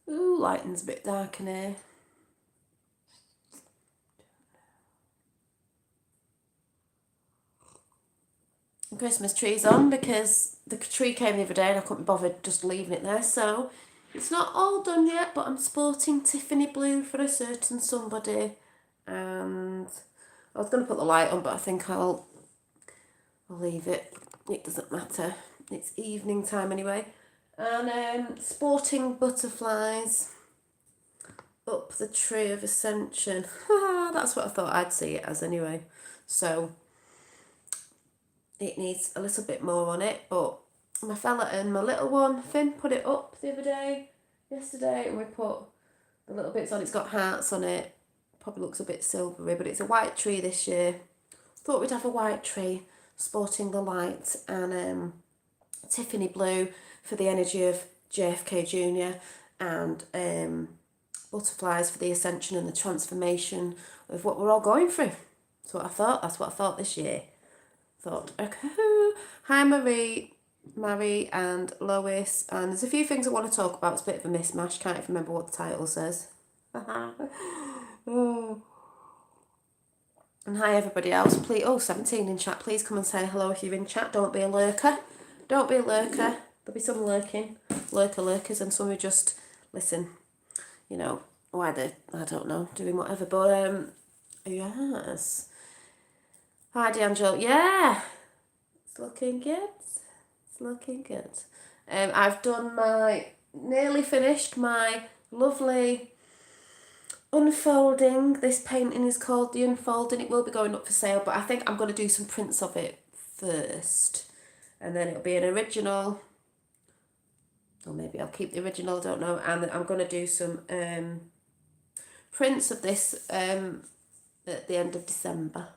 Ooh, lighting's a bit dark in here. Christmas tree's on because the tree came the other day and I couldn't be bothered just leaving it there. So it's not all done yet, but I'm sporting Tiffany blue for a certain somebody. And I was going to put the light on, but I think I'll leave it. It doesn't matter. It's evening time anyway. And sporting butterflies up the tree of ascension. That's what I thought I'd see it as anyway. So it needs a little bit more on it, but my fella and my little one, Finn, put it up the other day, yesterday, and we put the little bits on. It's got hearts on it. Probably looks a bit silvery, but it's a white tree this year. Thought we'd have a white tree sporting the light, and Tiffany blue for the energy of JFK Jr. and butterflies for the ascension and the transformation of what we're all going through. That's what I thought. That's what I thought this year. Thought, okay. Hi Marie, and Lois, and there's a few things I want to talk about. It's a bit of a mismatch. Can't even remember what the title says. Oh. And hi everybody else. Please, 17 in chat. Please come and say hello if you're in chat. Don't be a lurker. Don't be a lurker. There'll be some lurkers, and some who just listen. You know why they, I don't know, doing whatever. But yes. Hi D'Angelo. Yeah, it's looking good. It's looking good. I've nearly finished my lovely unfolding. This painting is called The Unfolding. It will be going up for sale, but I think I'm going to do some prints of it first. And then it'll be an original. Or maybe I'll keep the original, I don't know. And then I'm going to do some prints of this at the end of December.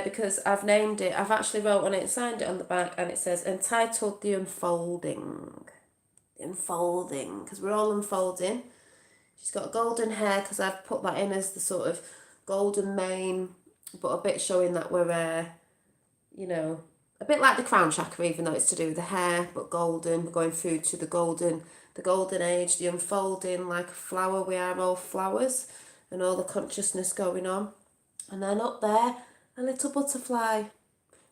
Because I've named it, I've actually wrote on it, signed it on the back, and it says entitled The Unfolding. The Unfolding, because we're all unfolding. She's got golden hair, because I've put that in as the sort of golden mane, but a bit showing that we're, a bit like the crown chakra, even though it's to do with the hair, but golden. We're going through to the golden age, the unfolding, like a flower. We are all flowers, and all the consciousness going on. And then up there, a little butterfly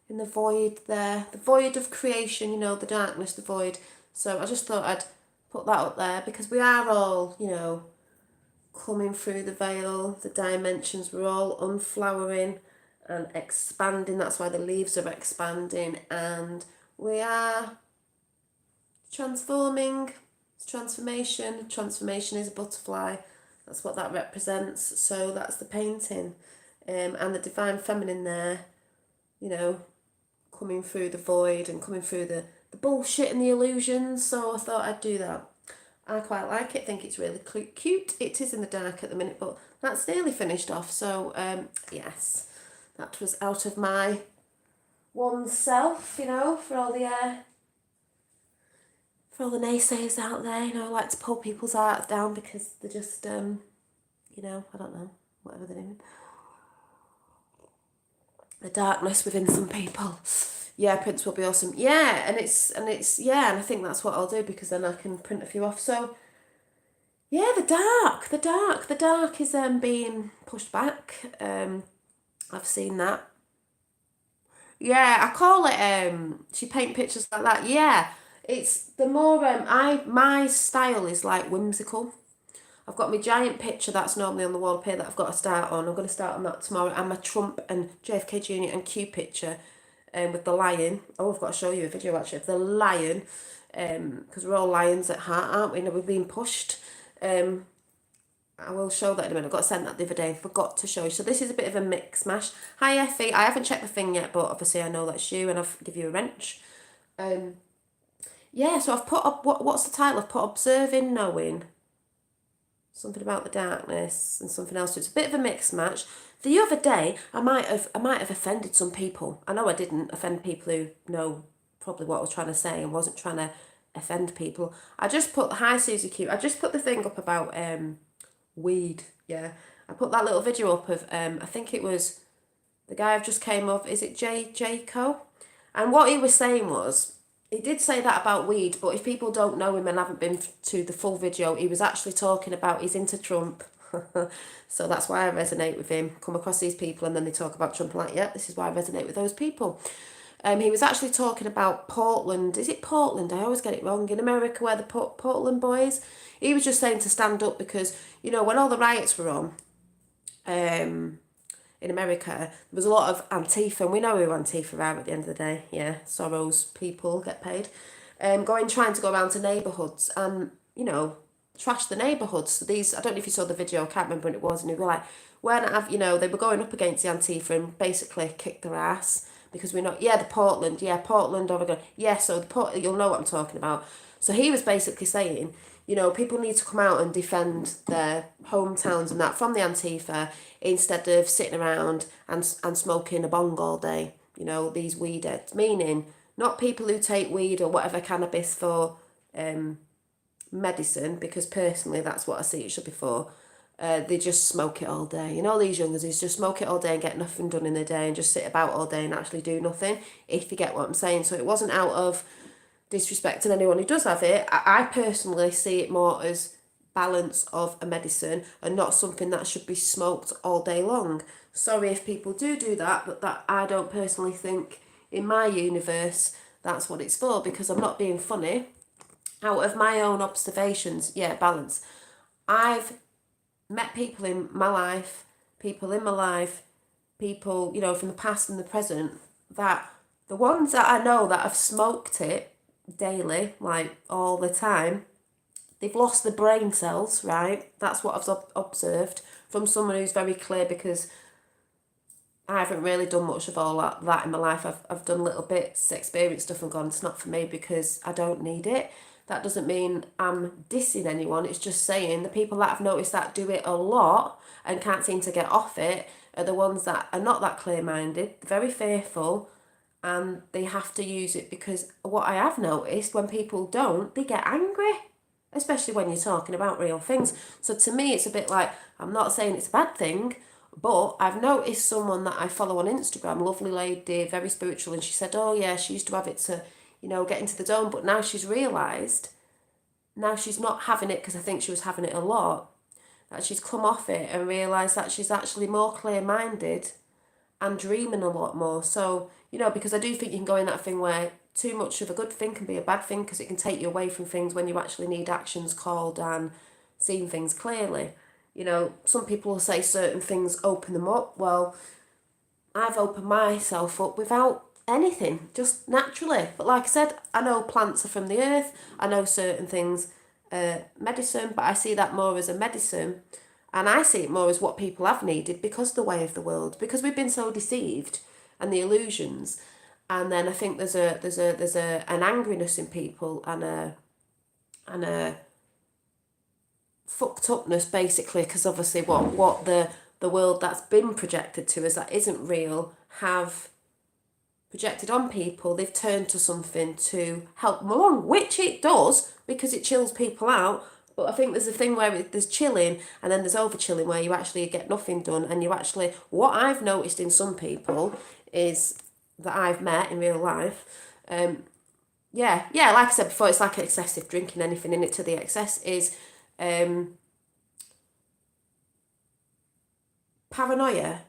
in the void there, the void of creation, the darkness, the void. So I just thought I'd put that up there because we are all, coming through the veil, the dimensions. We're all unflowering and expanding. That's why the leaves are expanding, and we are transforming. It's transformation. Transformation is a butterfly. That's what that represents. So that's the painting. And the divine feminine there, coming through the void and coming through the bullshit and the illusions. So I thought I'd do that. I quite like it. I think it's really cute. It is in the dark at the minute, but that's nearly finished off. So yes, that was out of my oneself, for all the naysayers out there. I like to pull people's art down because they're just I don't know, whatever they're doing. The darkness within some people. Yeah, prints will be awesome. Yeah, and I think that's what I'll do, because then I can print a few off. So yeah, the dark is being pushed back. I've seen that. Yeah, I call it she paint pictures like that. Yeah. It's the more my style is like whimsical. I've got my giant picture that's normally on the wall up here that I've got to start on. I'm going to start on that tomorrow. And my Trump and JFK Jr. and Q picture with the lion. Oh, I've got to show you a video actually of the lion. Because we're all lions at heart, aren't we? We're being pushed. I will show that in a minute. I got to send that the other day. Forgot to show you. So this is a bit of a mix mash. Hi Effie. I haven't checked the thing yet, but obviously I know that's you and I've give you a wrench. Yeah, so I've put up, what's the title? I've put Observing Knowing. Something about the darkness and something else. So it's a bit of a mixed match. The other day, I might have offended some people. I know I didn't offend people who know probably what I was trying to say and wasn't trying to offend people. I just put, hi Susie Q, I just put the thing up about weed, yeah. I put that little video up of, I think it was the guy I've just came off, is it Jayco? And what he was saying was, he did say that about weed, but if people don't know him and haven't been to the full video, he was actually talking about he's into Trump. So that's why I resonate with him. Come across these people and then they talk about Trump. I'm like, yeah, this is why I resonate with those people. He was actually talking about Portland. Is it Portland? I always get it wrong. In America, where the Portland boys. He was just saying to stand up because, you know, when all the riots were on, in America, there was a lot of Antifa, and we know who Antifa are at the end of the day. Yeah, Soros people get paid. Trying to go around to neighbourhoods and, you know, trash the neighbourhoods. So these, I don't know if you saw the video, I can't remember when it was, and they were like, you know, they were going up against the Antifa and basically kicked their ass because we're not, Portland, Oregon, so you'll know what I'm talking about. So he was basically saying, you know, people need to come out and defend their hometowns and that from the Antifa instead of sitting around and smoking a bong all day. You know, these weed heads. Meaning, not people who take weed or whatever cannabis for medicine, because personally that's what I see it should be for. They just smoke it all day. You know, these youngers just smoke it all day and get nothing done in the day and just sit about all day and actually do nothing, if you get what I'm saying. So it wasn't out of disrespecting anyone who does have it. I personally see it more as balance of a medicine and not something that should be smoked all day long. Sorry if people do that, but that I don't personally think in my universe that's what it's for, because I'm not being funny. Out of my own observations, yeah, balance. I've met people in my life, people, you know, from the past and the present, that the ones that I know that have smoked it daily, like all the time, they've lost the brain cells, right? That's what I've observed from someone who's very clear, because I haven't really done much of all that in my life. I've done little bits, experienced stuff and gone, it's not for me because I don't need it. That doesn't mean I'm dissing anyone. It's just saying the people that I've noticed that do it a lot and can't seem to get off it are the ones that are not that clear-minded, very fearful, and they have to use it, because what I have noticed, when people don't, they get angry, especially when you're talking about real things. So to me, it's a bit like, I'm not saying it's a bad thing, but I've noticed someone that I follow on Instagram, lovely lady, very spiritual, and she said, oh yeah, she used to have it to, you know, get into the zone, but now she's realised, now she's not having it, because I think she was having it a lot, that she's come off it and realised that she's actually more clear-minded and dreaming a lot more. So, you know, because I do think you can go in that thing where too much of a good thing can be a bad thing, because it can take you away from things when you actually need actions called and seeing things clearly. You know, some people will say certain things open them up. Well, I've opened myself up without anything, just naturally. But like I said, I know plants are from the earth. I know certain things medicine, but I see that more as a medicine, and I see it more as what people have needed because of the way of the world, because we've been so deceived and the illusions. And then I think there's an angriness in people and a fucked upness, basically, because obviously what the world that's been projected to us that isn't real have projected on people. They've turned to something to help them along, which it does, because it chills people out. But I think there's a thing where there's chilling and then there's over chilling, where you actually get nothing done, and you actually, what I've noticed in some people is that I've met in real life, like I said before, it's like excessive drinking, anything in it to the excess is paranoia,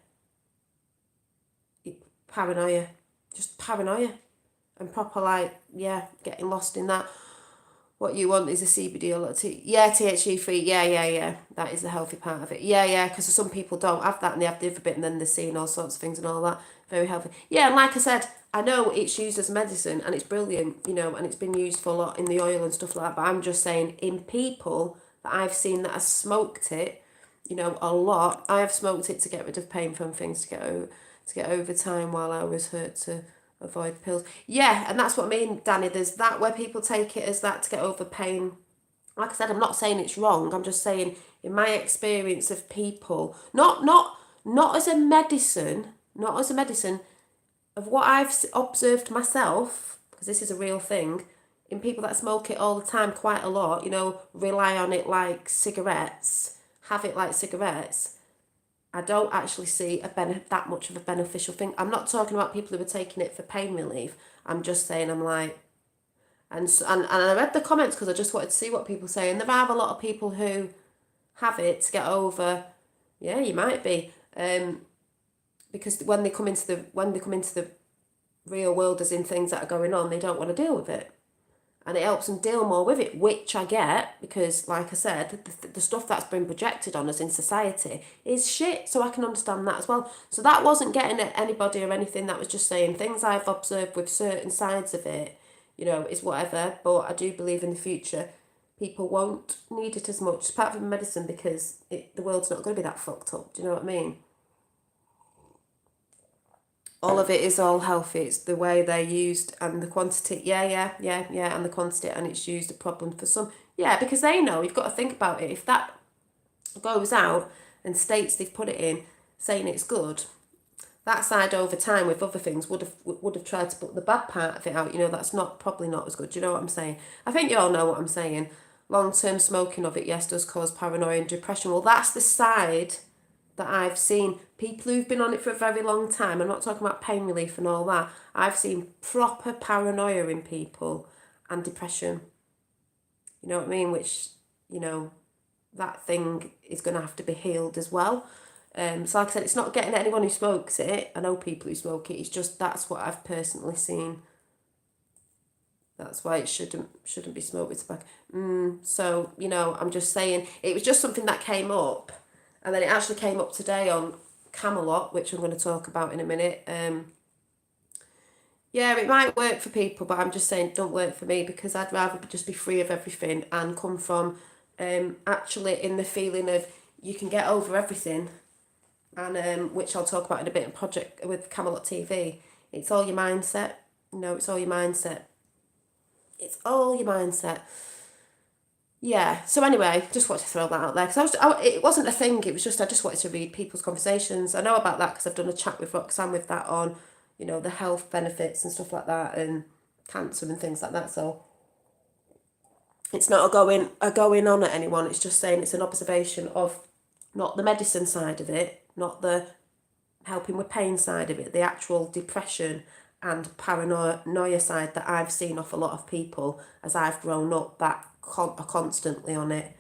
just paranoia, and proper like, yeah, getting lost in that. What you want is a CBD or THC free. Yeah. That is the healthy part of it. Yeah, because some people don't have that and they have the other bit, and then they're seeing all sorts of things and all that. Very healthy. Yeah, and like I said, I know it's used as medicine and it's brilliant, you know, and it's been used for a lot in the oil and stuff like that. But I'm just saying, in people that I've seen that have smoked it, you know, a lot. I have smoked it to get rid of pain from things, to get over time while I was hurt, to avoid pills. Yeah, and that's what I mean, Danny. There's that where people take it as that to get over pain. Like I said, I'm not saying it's wrong. I'm just saying, in my experience of people, not as a medicine, of what I've observed myself, because this is a real thing, in people that smoke it all the time, quite a lot, you know, rely on it like cigarettes, have it like cigarettes, I don't actually see that much of a beneficial thing. I'm not talking about people who are taking it for pain relief. I'm just saying, I'm like, And I read the comments because I just wanted to see what people say. And there are a lot of people who have it to get over. Yeah, you might be. Because when they come into the real world, as in things that are going on, they don't want to deal with it. And it helps them deal more with it, which I get, because like I said, the stuff that's been projected on us in society is shit, so I can understand that as well. So that wasn't getting at anybody or anything, that was just saying things I've observed with certain sides of it, is whatever, but I do believe in the future people won't need it as much, apart from medicine, because the world's not going to be that fucked up, do you know what I mean? All of it is all healthy. It's the way they're used and the quantity. Yeah, and the quantity, and it's used a problem for some. Yeah, because they know, you've got to think about it. If that goes out and states they've put it in, saying it's good, that side over time with other things would have tried to put the bad part of it out. That's probably not as good. Do you know what I'm saying? I think you all know what I'm saying. Long-term smoking of it, yes, does cause paranoia and depression. Well, that's the side that I've seen. People who've been on it for a very long time, I'm not talking about pain relief and all that, I've seen proper paranoia in people and depression. You know what I mean? Which, that thing is going to have to be healed as well. So like I said, it's not getting at anyone who smokes it. I know people who smoke it. It's just that's what I've personally seen. That's why it shouldn't be smoked with tobacco. So, I'm just saying, it was just something that came up. And then it actually came up today on Camelot, which I'm going to talk about in a minute. Yeah, it might work for people, but I'm just saying it don't work for me, because I'd rather just be free of everything and come from actually in the feeling of you can get over everything, and which I'll talk about in a bit in project with Camelot TV. It's all your mindset. It's all your mindset. It's all your mindset. Yeah, so anyway, just wanted to throw that out there, because it wasn't a thing, it was just, I just wanted to read people's conversations. I know about that because I've done a chat with Roxanne with that on, the health benefits and stuff like that, and cancer and things like that. So it's not a going on at anyone, it's just saying it's an observation of not the medicine side of it, not the helping with pain side of it, the actual depression and paranoia side that I've seen off a lot of people as I've grown up, that are constantly on it,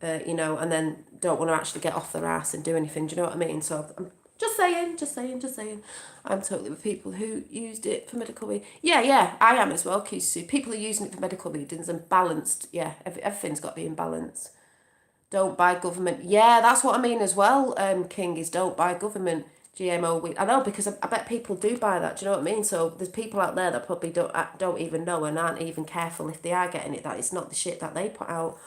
and then don't want to actually get off their ass and do anything. Do you know what I mean? So I'm just saying. I'm totally with people who used it for medical reasons. Yeah, I am as well, Kisu. People are using it for medical reasons and balanced. Yeah, everything's got to be in balance. Don't buy government. Yeah, that's what I mean as well, King, is don't buy government GMO wheat. I know, because I bet people do buy that. Do you know what I mean? So there's people out there that probably don't even know and aren't even careful if they are getting it, that it's not the shit that they put out.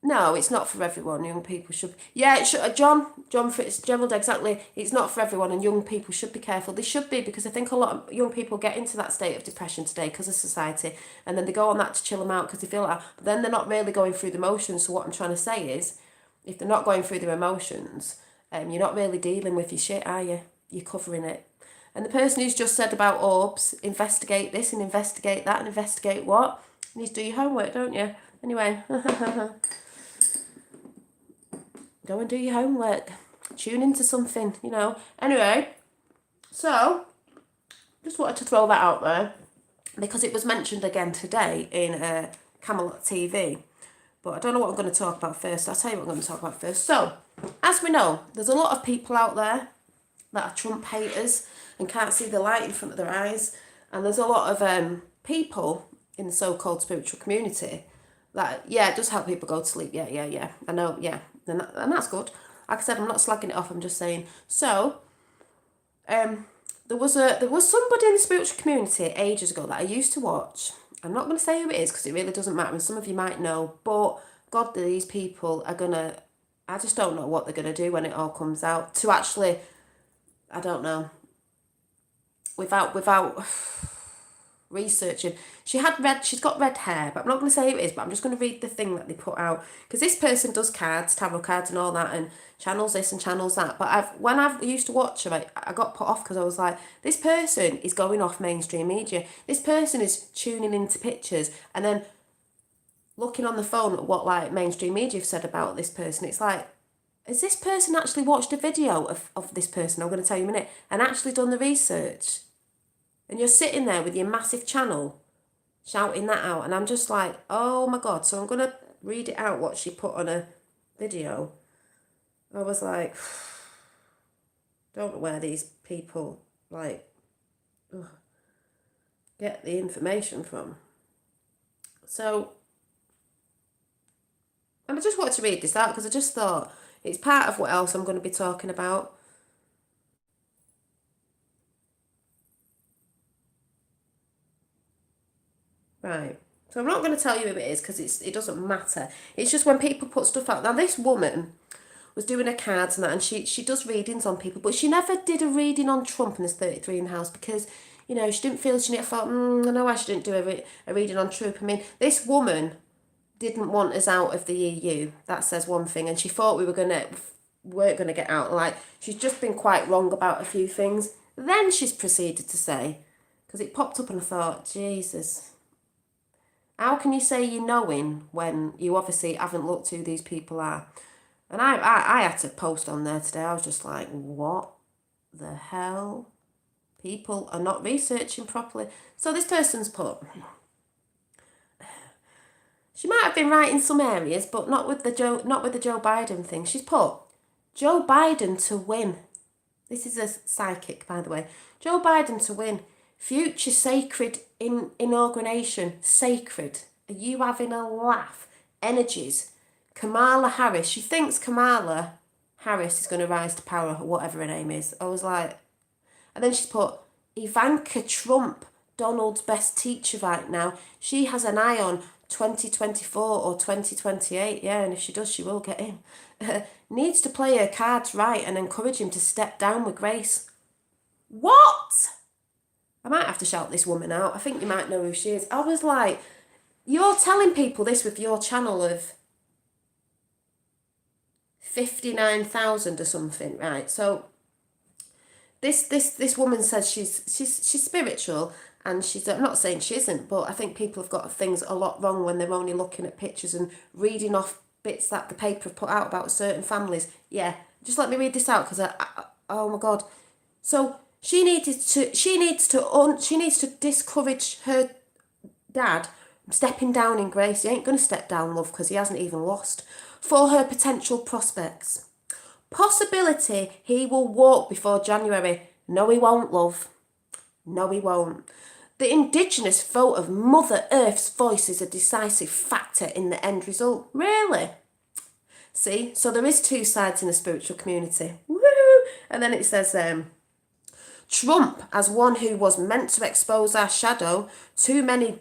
No, it's not for everyone. Young people should. Yeah, it should. John Fitzgerald, exactly. It's not for everyone, and young people should be careful. They should be, because I think a lot of young people get into that state of depression today because of society, and then they go on that to chill them out because they feel like. But then they're not really going through the motions. So what I'm trying to say is, if they're not going through their emotions, you're not really dealing with your shit, are you? You're covering it. And the person who's just said about orbs, investigate this and investigate that and investigate what? You need to do your homework, don't you? Anyway. Go and do your homework. Tune into something, Anyway, so just wanted to throw that out there because it was mentioned again today in Camelot TV. But I don't know what I'm going to talk about first. I'll tell you what I'm going to talk about first. So, as we know, there's a lot of people out there that are Trump haters and can't see the light in front of their eyes. And there's a lot of people in the so-called spiritual community that, it does help people go to sleep. Yeah. I know, yeah. And that's good. Like I said, I'm not slagging it off, I'm just saying. So, there was somebody in the spiritual community ages ago that I used to watch. I'm not going to say who it is because it really doesn't matter, and some of you might know, but God, these people are going to, I just don't know what they're going to do when it all comes out. To actually, I don't know, without researching. She's got red hair, but I'm not going to say who it is, but I'm just going to read the thing that they put out, because this person does cards, tarot cards and all that, and channels this and channels that, but when I used to watch her, I got put off because I was like, this person is going off mainstream media, this person is tuning into pictures and then looking on the phone at what mainstream media have said about this person. It's like, has this person actually watched a video of this person, I'm going to tell you in a minute, and actually done the research? And you're sitting there with your massive channel shouting that out. And I'm just like, oh my God. So I'm going to read it out, what she put on a video. I was like, don't know where these people, like, get the information from. So, and I just wanted to read this out because I just thought it's part of what else I'm going to be talking about. Right. So I'm not going to tell you who it is because it doesn't matter. It's just when people put stuff out. Now this woman was doing her cards and that, and she does readings on people, but she never did a reading on Trump and his 33 in the House because, you know, she didn't feel I know I shouldn't do a reading on Trump. I mean, this woman didn't want us out of the EU. That says one thing, and she thought weren't gonna get out. Like, she's just been quite wrong about a few things. Then she's proceeded to say, because it popped up and I thought, Jesus, how can you say you're knowing when you obviously haven't looked who these people are? And I had to post on there today. I was just like, what the hell? People are not researching properly. So this person's put, she might have been right in some areas, but not with the Joe Biden thing. She's put Joe Biden to win. This is a psychic, by the way. Joe Biden to win. Future sacred inauguration. Sacred. Are you having a laugh? Energies. Kamala Harris. She thinks Kamala Harris is going to rise to power, or whatever her name is. I was like, and then she's put Ivanka Trump, Donald's best teacher right now. She has an eye on 2024 or 2028. Yeah, and if she does, she will get in. Needs to play her cards right and encourage him to step down with grace. What? I might have to shout this woman out. I think you might know who she is. I was like, you're telling people this with your channel of 59,000 or something, right? So this woman says she's spiritual, and I'm not saying she isn't, but I think people have got things a lot wrong when they're only looking at pictures and reading off bits that the paper have put out about certain families. Yeah, just let me read this out because oh my God. So she needs to discourage her dad stepping down in grace. He ain't going to step down, love, because he hasn't even lost. For her potential prospects. Possibility he will walk before January. No, he won't, love. No, he won't. The Indigenous vote of Mother Earth's voice is a decisive factor in the end result. Really? See? So there is two sides in the spiritual community. Woo! And then it says, Trump, as one who was meant to expose our shadow, too many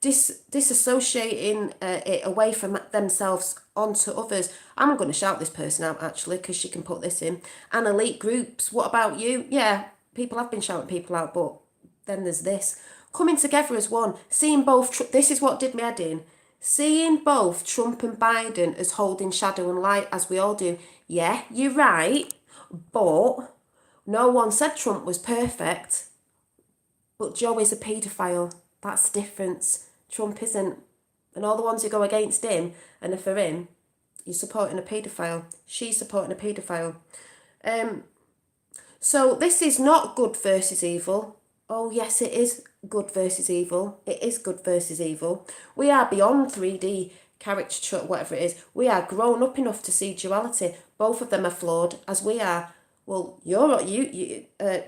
disassociating it away from themselves onto others. I'm going to shout this person out, actually, because she can put this in. And elite groups, what about you? Yeah, people have been shouting people out, but then there's this. Coming together as one, seeing both, this is what did me head in. Seeing both Trump and Biden as holding shadow and light, as we all do. Yeah, you're right, but no one said Trump was perfect. But Joe is a paedophile. That's the difference. Trump isn't. And all the ones who go against him and are for him, you're supporting a paedophile. She's supporting a paedophile. So this is not good versus evil. Oh yes, it is good versus evil. It is good versus evil. We are beyond 3D caricature, whatever it is. We are grown up enough to see duality. Both of them are flawed, as we are. Well,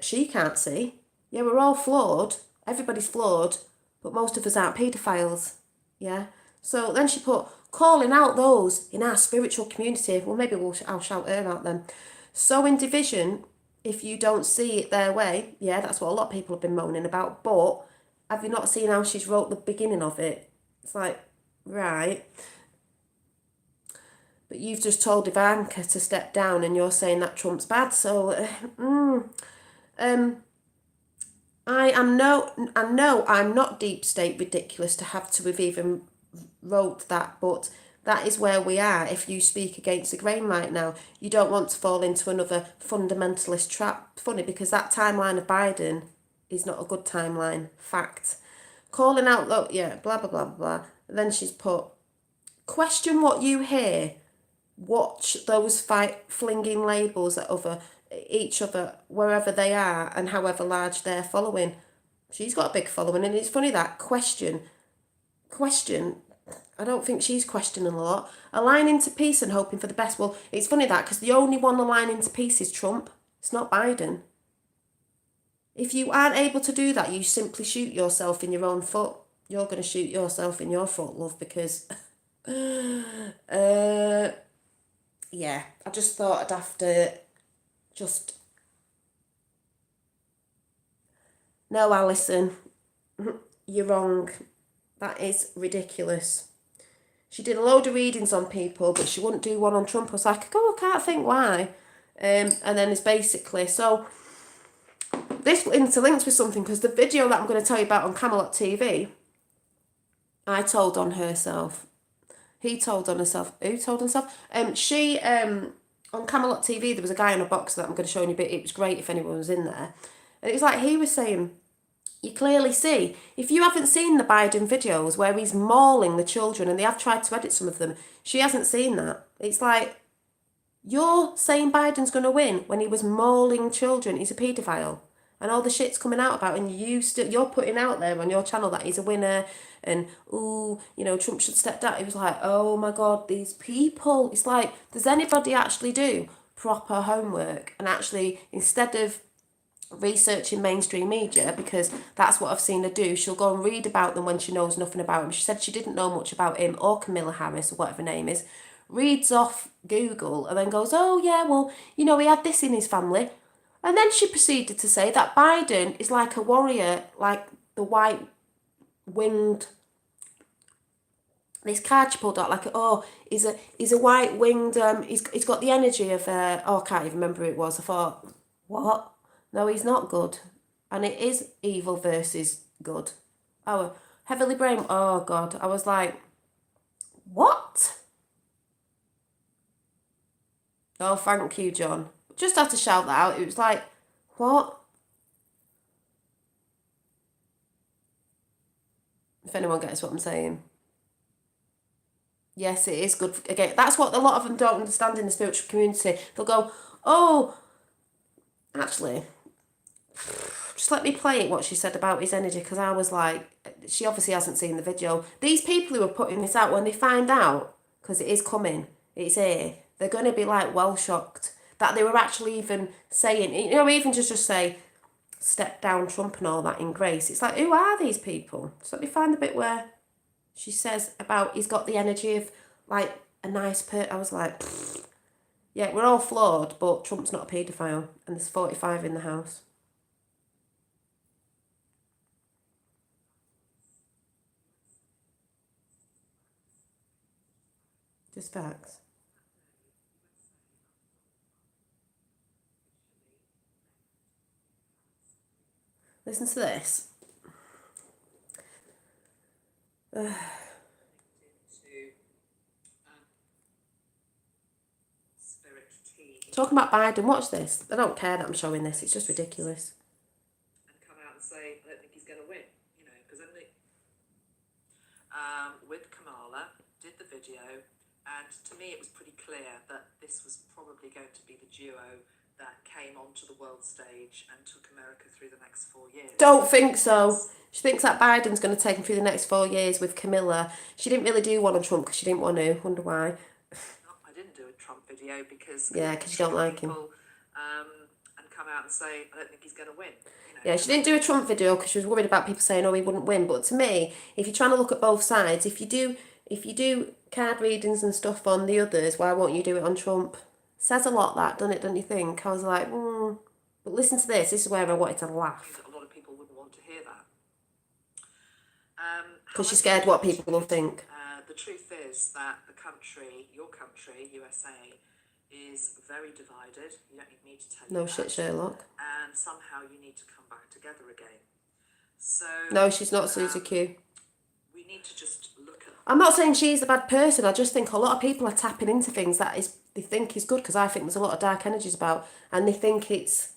she can't see. Yeah, we're all flawed. Everybody's flawed, but most of us aren't paedophiles. Yeah. So then she put, calling out those in our spiritual community. Well, maybe I'll shout her out then. Sowing division, if you don't see it their way. Yeah, that's what a lot of people have been moaning about. But have you not seen how she's wrote the beginning of it? It's like, right. But you've just told Ivanka to step down and you're saying that Trump's bad. So, I know I'm not deep state ridiculous to have to have even wrote that, but that is where we are. If you speak against the grain right now, you don't want to fall into another fundamentalist trap. Funny, because that timeline of Biden is not a good timeline. Fact. Calling out, look, yeah, blah, blah, blah, blah. Then she's put, question what you hear. Watch those flinging labels at each other, wherever they are and however large their following. She's got a big following, and it's funny that question. question. I don't think she's questioning a lot. Aligning to peace and hoping for the best. Well, it's funny that because the only one aligning to peace is Trump. It's not Biden. If you aren't able to do that, you simply shoot yourself in your own foot. You're going to shoot yourself in your foot, love, because yeah, I just thought I'd have to just... No, Alison, you're wrong. That is ridiculous. She did a load of readings on people, but she wouldn't do one on Trump. I was like, oh, I can't think why. And then it's basically... So this interlinks with something, because the video that I'm going to tell you about on Camelot TV, I told on herself. He told on herself. Who told on herself? On Camelot TV, there was a guy in a box that I'm going to show you a bit. It was great if anyone was in there. And it was like he was saying, you clearly see, if you haven't seen the Biden videos where he's mauling the children, and they have tried to edit some of them, she hasn't seen that. It's like, you're saying Biden's going to win when he was mauling children. He's a paedophile. And all the shit's coming out about, and you're putting out there on your channel that he's a winner, and ooh, you know, Trump should step down. It was like, oh my God, these people. It's like, does anybody actually do proper homework and actually, instead of researching mainstream media, because that's what I've seen her do, she'll go and read about them when she knows nothing about him. She said she didn't know much about him or Camilla Harris or whatever her name is, reads off Google and then goes, oh yeah, well, you know, he had this in his family. And then she proceeded to say that Biden is like a warrior, like the white-winged... This card she pulled out, like, oh, he's a white-winged... he's got the energy of... I can't even remember who it was. I thought, what? No, he's not good. And it is evil versus good. Oh, heavily brain... Oh, God. I was like, what? Oh, thank you, John. Just had to shout that out. It was like, what? If anyone gets what I'm saying. Yes, it is good. Again, that's what a lot of them don't understand in the spiritual community. They'll go, oh, actually, just let me play it, what she said about his energy, because I was like, she obviously hasn't seen the video. These people who are putting this out, when they find out, because it is coming, it's here, they're going to be like well shocked that they were actually even saying, you know, even just say, step down Trump and all that in grace. It's like, who are these people? So let me find the bit where she says about he's got the energy of like a nice person. I was like, yeah, we're all flawed, but Trump's not a paedophile, and there's 45 in the house. Just facts. Listen to this. Talking about Biden, watch this. I don't care that I'm showing this. It's just ridiculous. And come out and say, I don't think he's going to win, you know, because then with Kamala, did the video, and to me it was pretty clear that this was probably going to be the duo that came onto the world stage and took America through the next 4 years. Don't think so. She thinks that Biden's going to take him through the next 4 years with Camilla. She didn't really do one on Trump because she didn't want to. Wonder why. I didn't do a Trump video because... Yeah, because you don't like him. And come out and say, I don't think he's going to win. You know? Yeah, she didn't do a Trump video because she was worried about people saying, oh, he wouldn't win. But to me, if you're trying to look at both sides, if you do card readings and stuff on the others, why won't you do it on Trump? Says a lot, that, doesn't it, don't you think? I was like, But listen to this. This is where I wanted to laugh. A lot of people wouldn't want to hear that. Because she's scared what people will think. The truth is that the country, your country, USA, is very divided. You don't need me to tell you No that. shit, Sherlock. And somehow you need to come back together again. So... No, she's not Susie Q. We need to just look at... I'm not saying she's a bad person. I just think a lot of people are tapping into things that they think is good, because I think there's a lot of dark energies about, and they think it's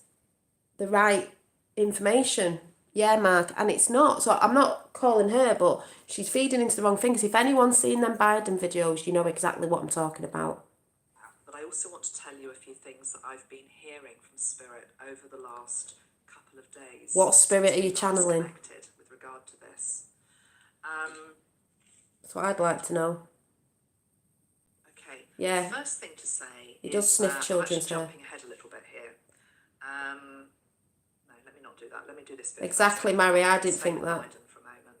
the right information. Yeah, Mark, and it's not. So I'm not calling her, but she's feeding into the wrong things. If anyone's seen them Biden videos, you know exactly what I'm talking about. But I also want to tell you a few things that I've been hearing from Spirit over the last couple of days. What spirit are you channeling? With regard to this. That's what I'd like to know. Okay. Yeah. The first thing to say He is does sniff I'm actually children's hair. jumping ahead a little bit here. No, let me not do that. Let me do this bit Exactly, first. Mary. I didn't Stay think with that. Biden for a moment.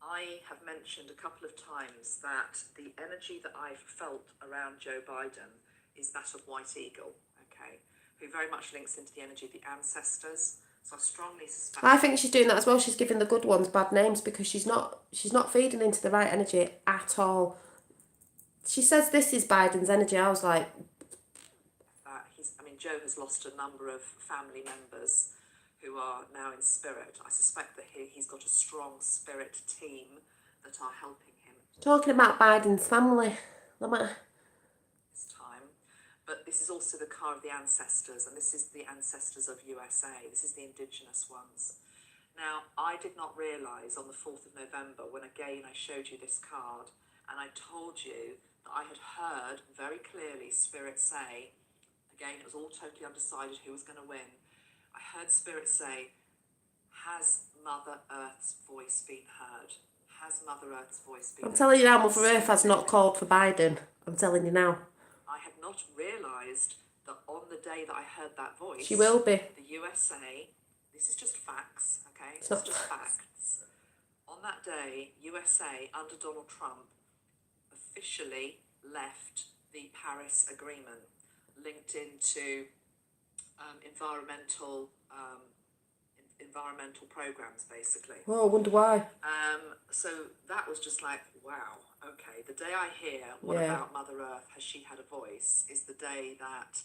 I have mentioned a couple of times that the energy that I've felt around Joe Biden is that of White Eagle, okay, who very much links into the energy of the ancestors. So I strongly suspect. I think she's doing that as well. She's giving the good ones bad names because she's not feeding into the right energy at all. She says this is Biden's energy. I was like, Joe has lost a number of family members who are now in spirit. I suspect that he's got a strong spirit team that are helping him talking about Biden's family. this time. But this is also the car of the ancestors, and this is the ancestors of USA. This is the indigenous ones. Now, I did not realise on the 4th of November, when again I showed you this card, and I told you that I had heard very clearly Spirit say, again, it was all totally undecided who was going to win. I heard Spirit say, has Mother Earth's voice been heard? Has Mother Earth's voice been heard? I'm telling you now, Mother Earth has not called for Biden. I'm telling you now. I had not realised that on the day that I heard that voice, she will be. The USA, this is just facts, okay? It's not just facts. On that day, USA, under Donald Trump, officially left the Paris Agreement, linked into environmental programs, basically. Oh, I wonder why. So that was just like, wow, okay. The day I hear, what about Mother Earth, has she had a voice, is the day that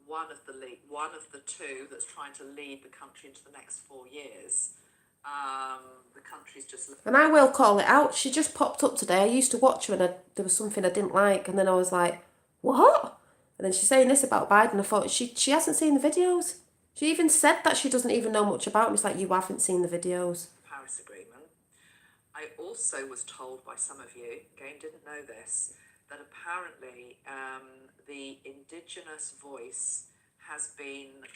one of the two that's trying to lead the country into the next 4 years, the country's just... And I will call it out. She just popped up today. I used to watch her and there was something I didn't like. And then I was like, what? And then she's saying this about Biden. I thought, she hasn't seen the videos. She even said that she doesn't even know much about him. It's like, you haven't seen the videos. Paris Agreement. I also was told by some of you, again, didn't know this, that apparently the indigenous voice has been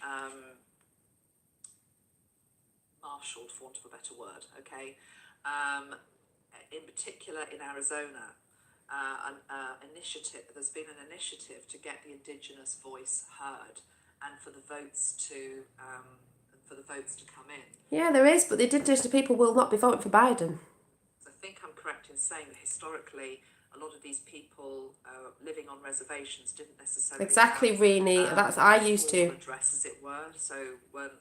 marshalled, for want of a better word, okay? In particular in Arizona, there's been an initiative to get the indigenous voice heard and for the votes to come in. Yeah, there is, but the indigenous people will not be voting for Biden. I think I'm correct in saying that historically a lot of these people living on reservations didn't necessarily exactly have, Renee, that's I used to address, as it were, so weren't,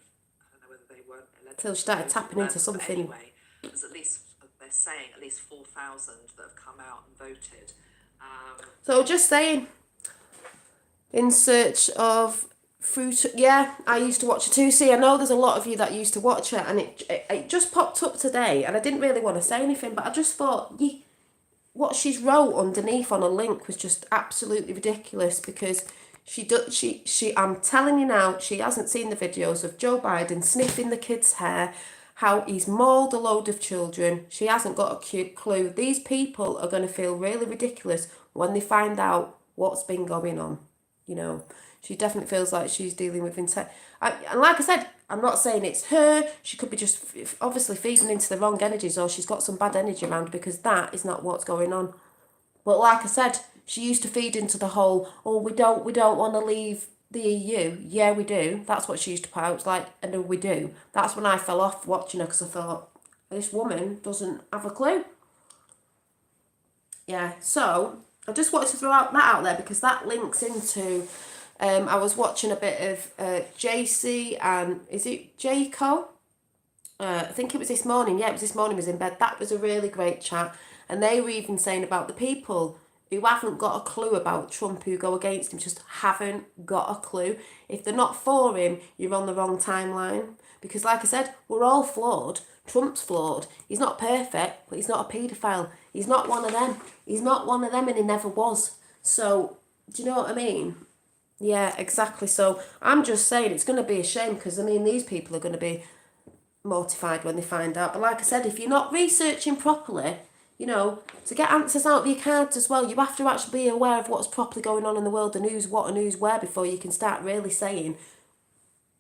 I don't know whether they weren't elected till she started tapping into something. Anyway, there's at least, they're saying at least 4,000 that have come out and voted. So just saying, in search of fruit. Yeah, I used to watch her too. See, I know there's a lot of you that used to watch her, and it just popped up today, and I didn't really want to say anything, but I just thought, what she's wrote underneath on a link was just absolutely ridiculous, because I'm telling you now, she hasn't seen the videos of Joe Biden sniffing the kids' hair, how he's mauled a load of children. She hasn't got a clue. These people are going to feel really ridiculous when they find out what's been going on. You know, she definitely feels like she's dealing with and like I said, I'm not saying it's her. She could be just obviously feeding into the wrong energies, or she's got some bad energy around, because that is not what's going on. But like I said, she used to feed into the whole, oh, we don't want to leave the EU. Yeah, we do. That's what she used to put out. It's like, and we do. That's when I fell off watching her, because I thought, this woman doesn't have a clue. Yeah, so I just wanted to throw that out there, because that links into, I was watching a bit of JC and, is it Jayco? I think it was this morning. Yeah, it was this morning. I was in bed. That was a really great chat. And they were even saying about the people who haven't got a clue about Trump, who go against him, just haven't got a clue. If they're not for him, you're on the wrong timeline. Because like I said, we're all flawed. Trump's flawed. He's not perfect, but he's not a paedophile. He's not one of them. He's not one of them, and he never was. So, do you know what I mean? Yeah, exactly. So I'm just saying it's going to be a shame, because, I mean, these people are going to be mortified when they find out. But like I said, if you're not researching properly, you know, to get answers out of your cards as well, you have to actually be aware of what's properly going on in the world and who's what and who's where, before you can start really saying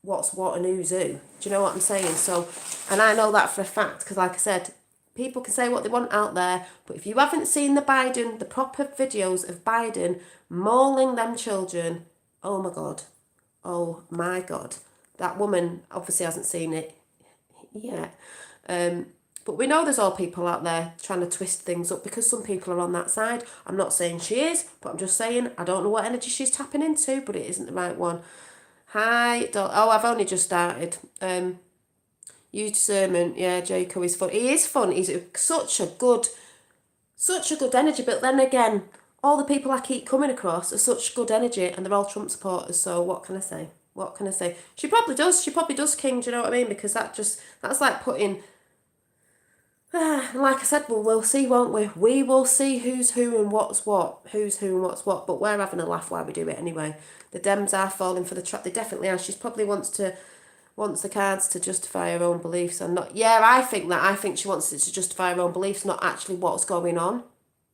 what's what and who's who. Do you know what I'm saying? So, and I know that for a fact, because like I said, people can say what they want out there, but if you haven't seen the proper videos of Biden mauling them children, oh my God, that woman obviously hasn't seen it yet. But we know there's all people out there trying to twist things up because some people are on that side. I'm not saying she is, but I'm just saying I don't know what energy she's tapping into, but it isn't the right one. Hi, I've only just started. Huge sermon, yeah, Jaco is fun. He is fun. He's such a good energy. But then again, all the people I keep coming across are such good energy, and they're all Trump supporters. So what can I say? What can I say? She probably does. She probably does, King. Do you know what I mean? Because that's like putting. Like I said, we'll see, won't we? We will see who's who and what's what. Who's who and what's what. But we're having a laugh while we do it anyway. The Dems are falling for the trap. They definitely are. She's probably wants the cards to justify her own beliefs and not. Yeah, I think she wants it to justify her own beliefs, not actually what's going on.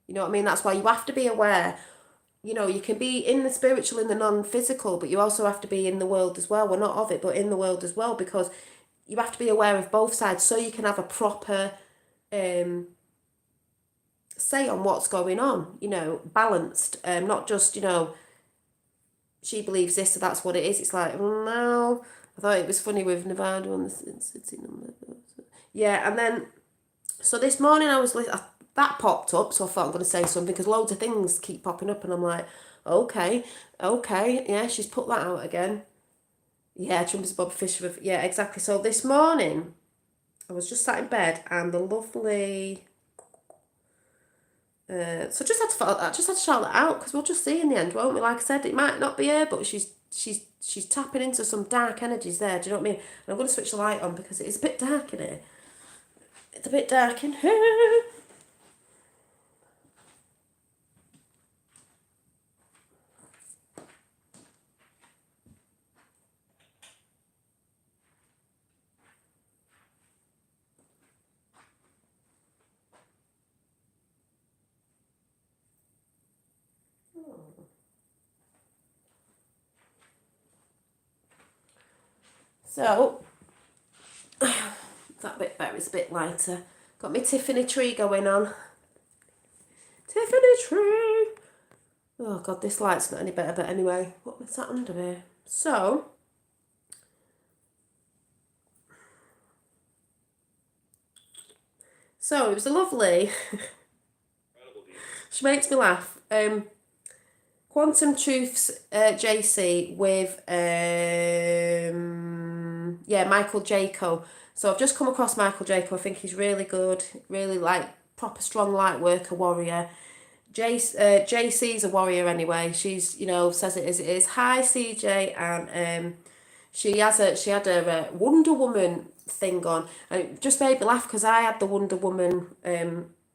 You know what I mean? That's why you have to be aware. You know, you can be in the spiritual, in the non-physical, but you also have to be in the world as well. We're not of it, but in the world as well, because you have to be aware of both sides so you can have a proper say on what's going on, you know, balanced, not just, you know, she believes this, so that's what it is. It's like, no, I thought it was funny with Nevada on the city number. Yeah, and then, so this morning I was that popped up, so I thought I'm going to say something because loads of things keep popping up, and I'm like, okay, yeah, she's put that out again. Yeah, Trump is Bob Fisher. Yeah, exactly. So this morning, I was just sat in bed, and the lovely. So I just had to shout that out because we'll just see in the end, won't we? Like I said, it might not be her, but she's tapping into some dark energies there. Do you know what I mean? And I'm going to switch the light on because it's a bit dark in here. It's a bit dark in here. So, that bit better is a bit lighter. Got my Tiffany tree going on. Tiffany tree! Oh God, this light's not any better, but anyway, what was that under here? So, it was a lovely, she makes me laugh. Quantum Truths JC with Michael Jaco. So I've just come across Michael Jaco. I think he's really good, really like proper strong light worker warrior. JC's a warrior anyway. She's, you know, says it as it is. Hi CJ, and she had a Wonder Woman thing on, and it just made me laugh because I had the Wonder Woman.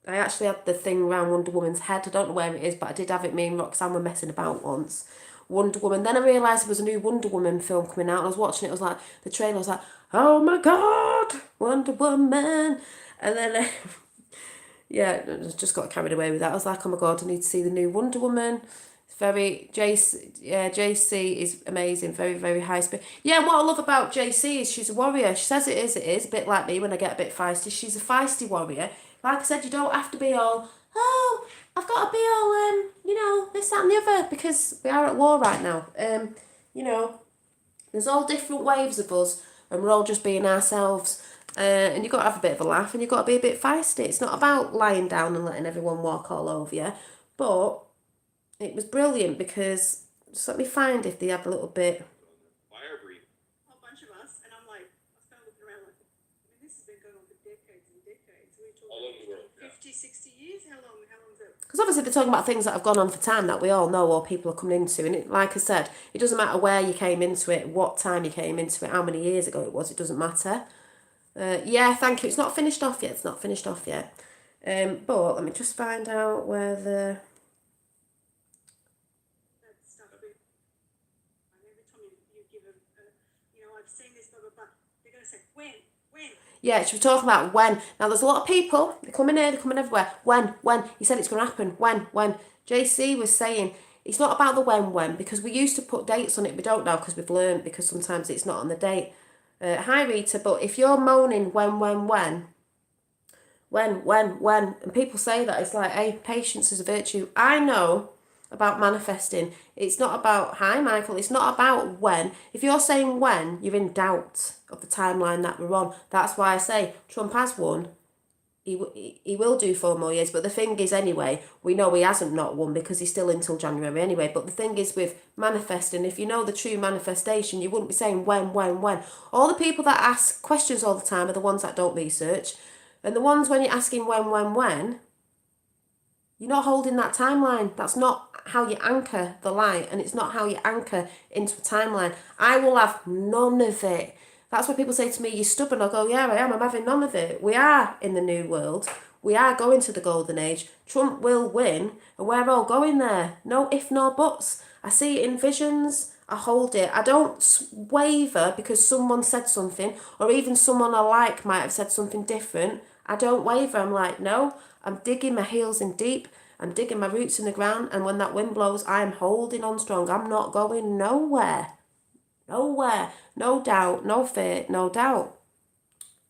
I actually had the thing around Wonder Woman's head. I don't know where it is, but I did have it. Me and Roxanne were messing about once. Wonder Woman. Then I realised there was a new Wonder Woman film coming out, and I was watching it. I was like, the trailer. I was like, oh my God, Wonder Woman. And then, yeah, I just got carried away with that. I was like, oh my God, I need to see the new Wonder Woman. JC is amazing, very, very high spirit. Yeah, what I love about JC is she's a warrior. She says it is, a bit like me when I get a bit feisty. She's a feisty warrior. Like I said, you don't have to be all, oh, I've got to be all, you know, this, that and the other, because we are at war right now. You know, there's all different waves of us, and we're all just being ourselves. And you've got to have a bit of a laugh, and you've got to be a bit feisty. It's not about lying down and letting everyone walk all over you, but it was brilliant because, just let me find if they have a little bit. Fire breathe. A whole bunch of us, and I'm like, I started looking around like, I mean, this has been going on for decades and decades. We're talking all over the world, 50, 60 years? How long is it? Because obviously they're talking about things that have gone on for time that we all know or people are coming into. And it, like I said, it doesn't matter where you came into it, what time you came into it, how many years ago it was, it doesn't matter. Yeah, thank you. It's not finished off yet. But let me just find out where the... Yeah, she was talking about when. Now, there's a lot of people. They're coming here, they're coming everywhere. When. He said it's going to happen. When. JC was saying, it's not about the when, because we used to put dates on it. We don't now because we've learned, because sometimes it's not on the date. Hi, Rita, but if you're moaning when, When. And people say that, it's like, hey, patience is a virtue. I know about manifesting. It's not about, hi, Michael, it's not about when. If you're saying when, you're in doubt of the timeline that we're on. That's why I say Trump has won. He will do 4 more years. But the thing is, anyway, we know he hasn't not won because he's still until January anyway. But the thing is with manifesting, if you know the true manifestation, you wouldn't be saying when. All the people that ask questions all the time are the ones that don't research. And the ones when you're asking when, you're not holding that timeline. That's not how you anchor the light, and it's not how you anchor into a timeline. I will have none of it. That's why people say to me, you're stubborn. I go, yeah, I am. I'm having none of it. We are in the new world. We are going to the golden age. Trump will win, and we're all going there. No if, nor buts. I see it in visions. I hold it. I don't waver because someone said something, or even someone I like might have said something different. I don't waver. I'm like, no, I'm digging my heels in deep. I'm digging my roots in the ground, and when that wind blows, I'm holding on strong. I'm not going nowhere. Nowhere. No doubt. No fear. No doubt.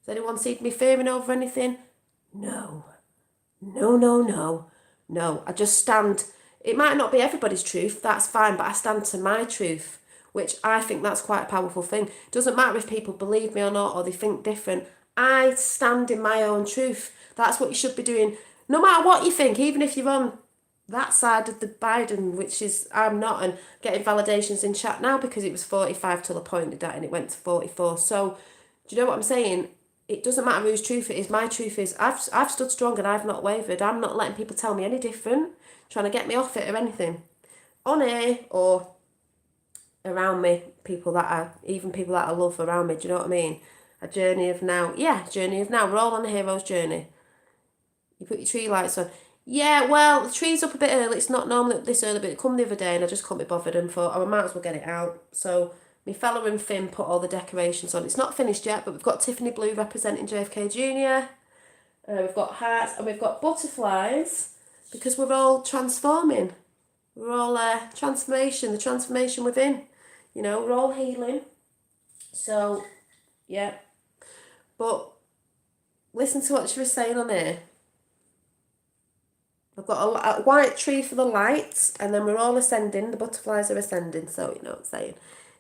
Has anyone seen me fearing over anything? No. No. I just stand. It might not be everybody's truth. That's fine. But I stand to my truth, which I think that's quite a powerful thing. It doesn't matter if people believe me or not, or they think different. I stand in my own truth. That's what you should be doing. No matter what you think, even if you're on that side of the Biden, which is I'm not, and getting validations in chat now because it was 45 till I pointed at and it went to 44. So do you know what I'm saying? It doesn't matter whose truth it is. My truth is I've stood strong and I've not wavered. I'm not letting people tell me any different, trying to get me off it or anything. On air or around me, people that I love around me, do you know what I mean? A journey of now. Yeah, journey of now. We're all on a hero's journey. You put your tree lights on. Yeah, well, the tree's up a bit early. It's not normally up this early, but it come the other day and I just couldn't be bothered and thought, I might as well get it out. So my fella and Finn put all the decorations on. It's not finished yet, but we've got Tiffany Blue representing JFK Jr. We've got hearts and we've got butterflies because we're all transforming. We're all transformation, the transformation within. You know, we're all healing. So, yeah. But listen to what she was saying on here. I've got a white tree for the lights, and then we're all ascending. The butterflies are ascending, so you know what I'm saying.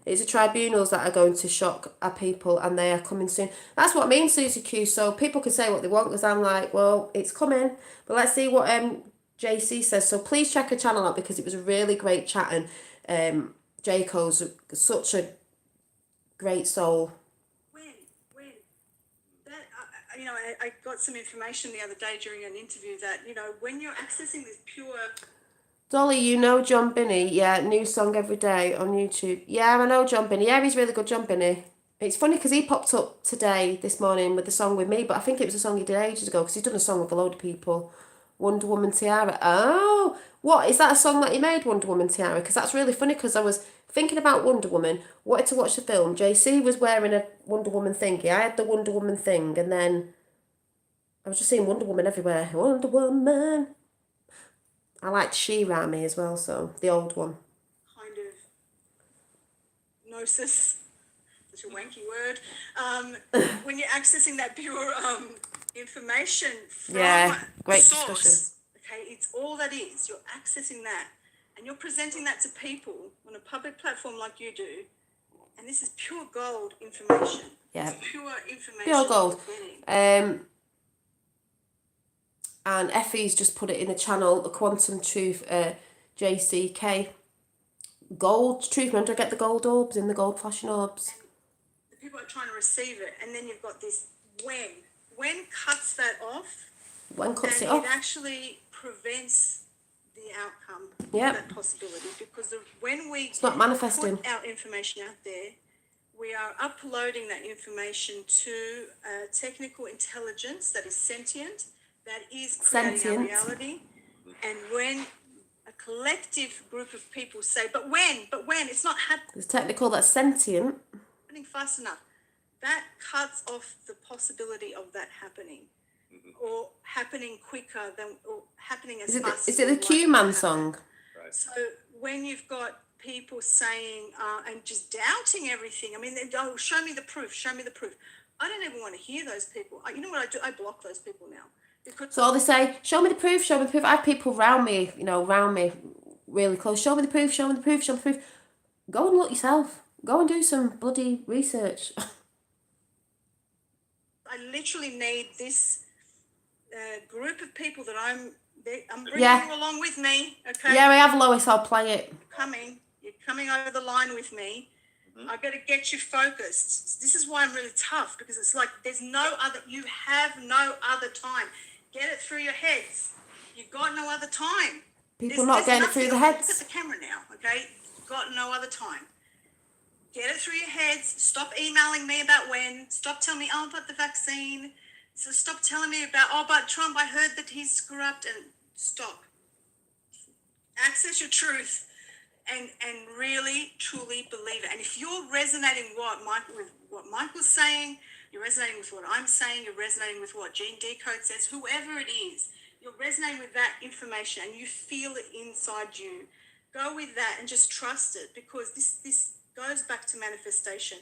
It's the tribunals that are going to shock our people, and they are coming soon. That's what I mean, Susie Q. So people can say what they want, because I'm like, well, it's coming. But let's see what JC says. So please check her channel out, because it was a really great chat, and Jayco's such a great soul. I got some information the other day during an interview that, when you're accessing this pure... Dolly, you know John Binney? Yeah, new song every day on YouTube. Yeah, I know John Binney. Yeah, he's really good, John Binney. It's funny because he popped up this morning with the song with me, but I think it was a song he did ages ago because he's done a song with a load of people. Wonder Woman Tiara. Oh, what? Is that a song that he made, Wonder Woman Tiara? Because that's really funny because I was thinking about Wonder Woman, wanted to watch the film. JC was wearing a Wonder Woman thingy. I had the Wonder Woman thing, and then I was just seeing Wonder Woman everywhere. Wonder Woman. I liked She-Ra Me as well, so the old one. Kind of gnosis, such a wanky word. When you're accessing that pure information from great source, discussion. okay, it's all that is. You're accessing that, and you're presenting that to people on a public platform like you do, and this is pure gold information. Yeah, it's pure information. Pure gold. And Effie's just put it in the channel, the Quantum Truth, JCK. Gold Truth, remember to get the gold orbs in the gold flashing orbs. And the people are trying to receive it, and then you've got this when. When cuts that off. When cuts it off. off. It actually prevents the outcome of that possibility, because when we it's not manifesting. Put our information out there, we are uploading that information to technical intelligence that is sentient, that is creating our reality. And when a collective group of people say, but when, it's not happening. It's technical, that's sentient. Happening fast enough. That cuts off the possibility of that happening. Or happening quicker than, or happening as fast as... Is it the Q-Man song? Right. So when you've got people saying, and just doubting everything, I mean, oh, show me the proof. I don't even want to hear those people. You know what I do? I block those people now. Because So all they say, show me the proof, show me the proof. I have people round me, round me really close. Show me the proof, show me the proof, show me the proof. Go and look yourself. Go and do some bloody research. I literally need this group of people that I'm bringing Yeah. you along with me. Okay. Yeah, I have Lois, I'll play it. You're coming over the line with me. I've got to get you focused. This is why I'm really tough, because it's like you have no other time. Get it through your heads. You've got no other time. People not getting it through their heads. Look at the camera now, okay? You've got no other time. Get it through your heads. Stop emailing me about when. Stop telling me, about the vaccine. So stop telling me about, but Trump, I heard that he's corrupt, and stop. Access your truth. And really, truly believe it. And if you're resonating with what Michael's saying, you're resonating with what I'm saying, you're resonating with what Gene Decode says, whoever it is, you're resonating with that information and you feel it inside you, go with that and just trust it, because this goes back to manifestation.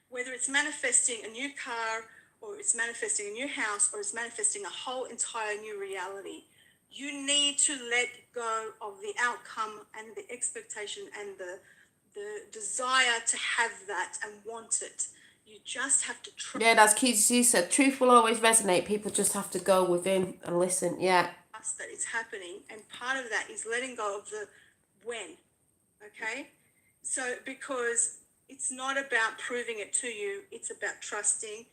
Whether it's manifesting a new car, or it's manifesting a new house, or it's manifesting a whole entire new reality, you need to let go of the outcome and the expectation and the desire to have that and want it. You just have to trust. Yeah, that's key. As you said, truth will always resonate. People just have to go within and listen. Yeah. That it's happening, and part of that is letting go of the when. Okay, so because it's not about proving it to you, it's about trusting.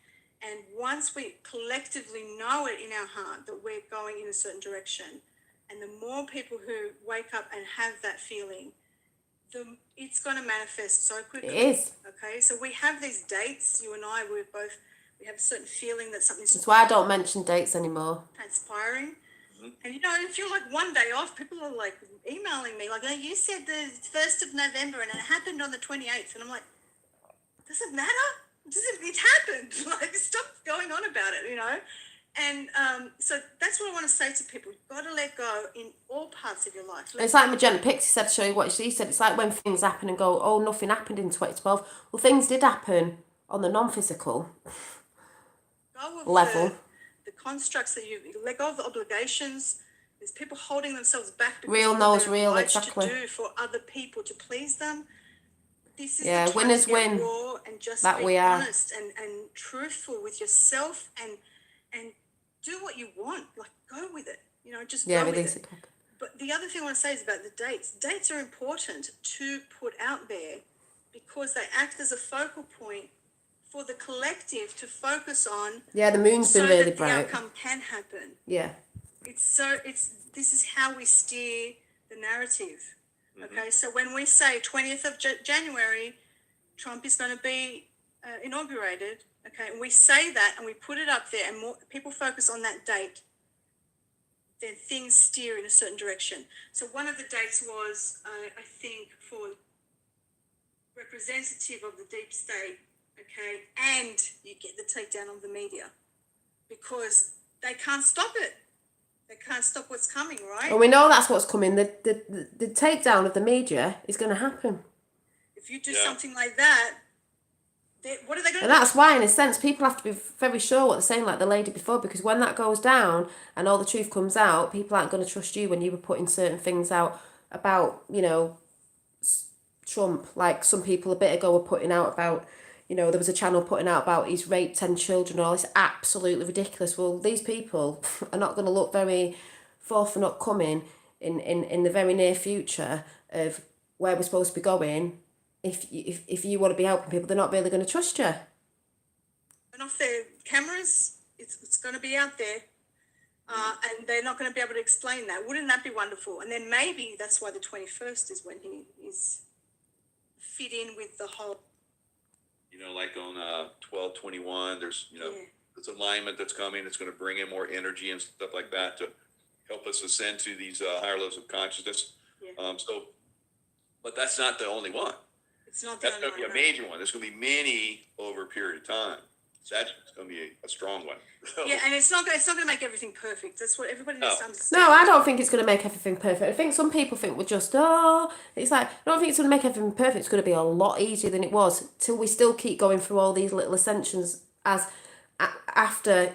And once we collectively know it in our heart that we're going in a certain direction, and the more people who wake up and have that feeling, it's going to manifest so quickly. It is. Okay, so we have these dates. You and I, we have a certain feeling that something's. That's why I don't mention dates anymore. Transpiring. And if you're like one day off, people are like emailing me like, you said the 1st of November and it happened on the 28th. And I'm like, does it matter? It happened. Like, stop going on about it, And so that's what I want to say to people. You've got to let go in all parts of your life. It's like Magenta Pixie said, to show you what she said. It's like when things happen and go, oh, nothing happened in 2012. Well, things did happen on the non-physical level. The constructs that you let go of, the obligations. There's people holding themselves back because Real knows real, exactly. to do for other people to please them. This is the time winners to get win. raw and just that be we are honest and truthful with yourself and do what you want. Like, go with it. Just go with it. But the other thing I want to say is about the dates. Dates are important to put out there because they act as a focal point for the collective to focus on. Yeah, the moon's been really bright. So that the outcome can happen. Yeah. This is how we steer the narrative. Okay, so when we say 20th of January, Trump is going to be inaugurated, okay, and we say that and we put it up there and more people focus on that date, then things steer in a certain direction. So one of the dates was, I think, for representative of the deep state, okay, and you get the takedown of the media because they can't stop it. They can't stop what's coming, right? And we know that's what's coming. The takedown of the media is going to happen. If you do something like that, what are they going to do? And that's why, in a sense, people have to be very sure what they're saying, like the lady before, because when that goes down and all the truth comes out, people aren't going to trust you when you were putting certain things out about, Trump. Like some people a bit ago were putting out about, there was a channel putting out about he's raped 10 children, all this absolutely ridiculous. Well, these people are not going to look very forth and upcoming in the very near future of where we're supposed to be going. If you want to be helping people, they're not really going to trust you. And off their cameras, it's going to be out there. And they're not going to be able to explain that. Wouldn't that be wonderful? And then maybe that's why the 21st is when he is fit in with the whole. Like on 12/21, there's this alignment that's coming. It's going to bring in more energy and stuff like that to help us ascend to these higher levels of consciousness. Yeah. But that's not the only one. It's not. That's going to be a major one. There's going to be many over a period of time. That's going to be a strong one. Yeah, and it's not going to make everything perfect. That's what everybody needs to understand. No, I don't think it's going to make everything perfect. I think some people think we're just, it's like, I don't think it's going to make everything perfect. It's going to be a lot easier than it was till we still keep going through all these little ascensions as after,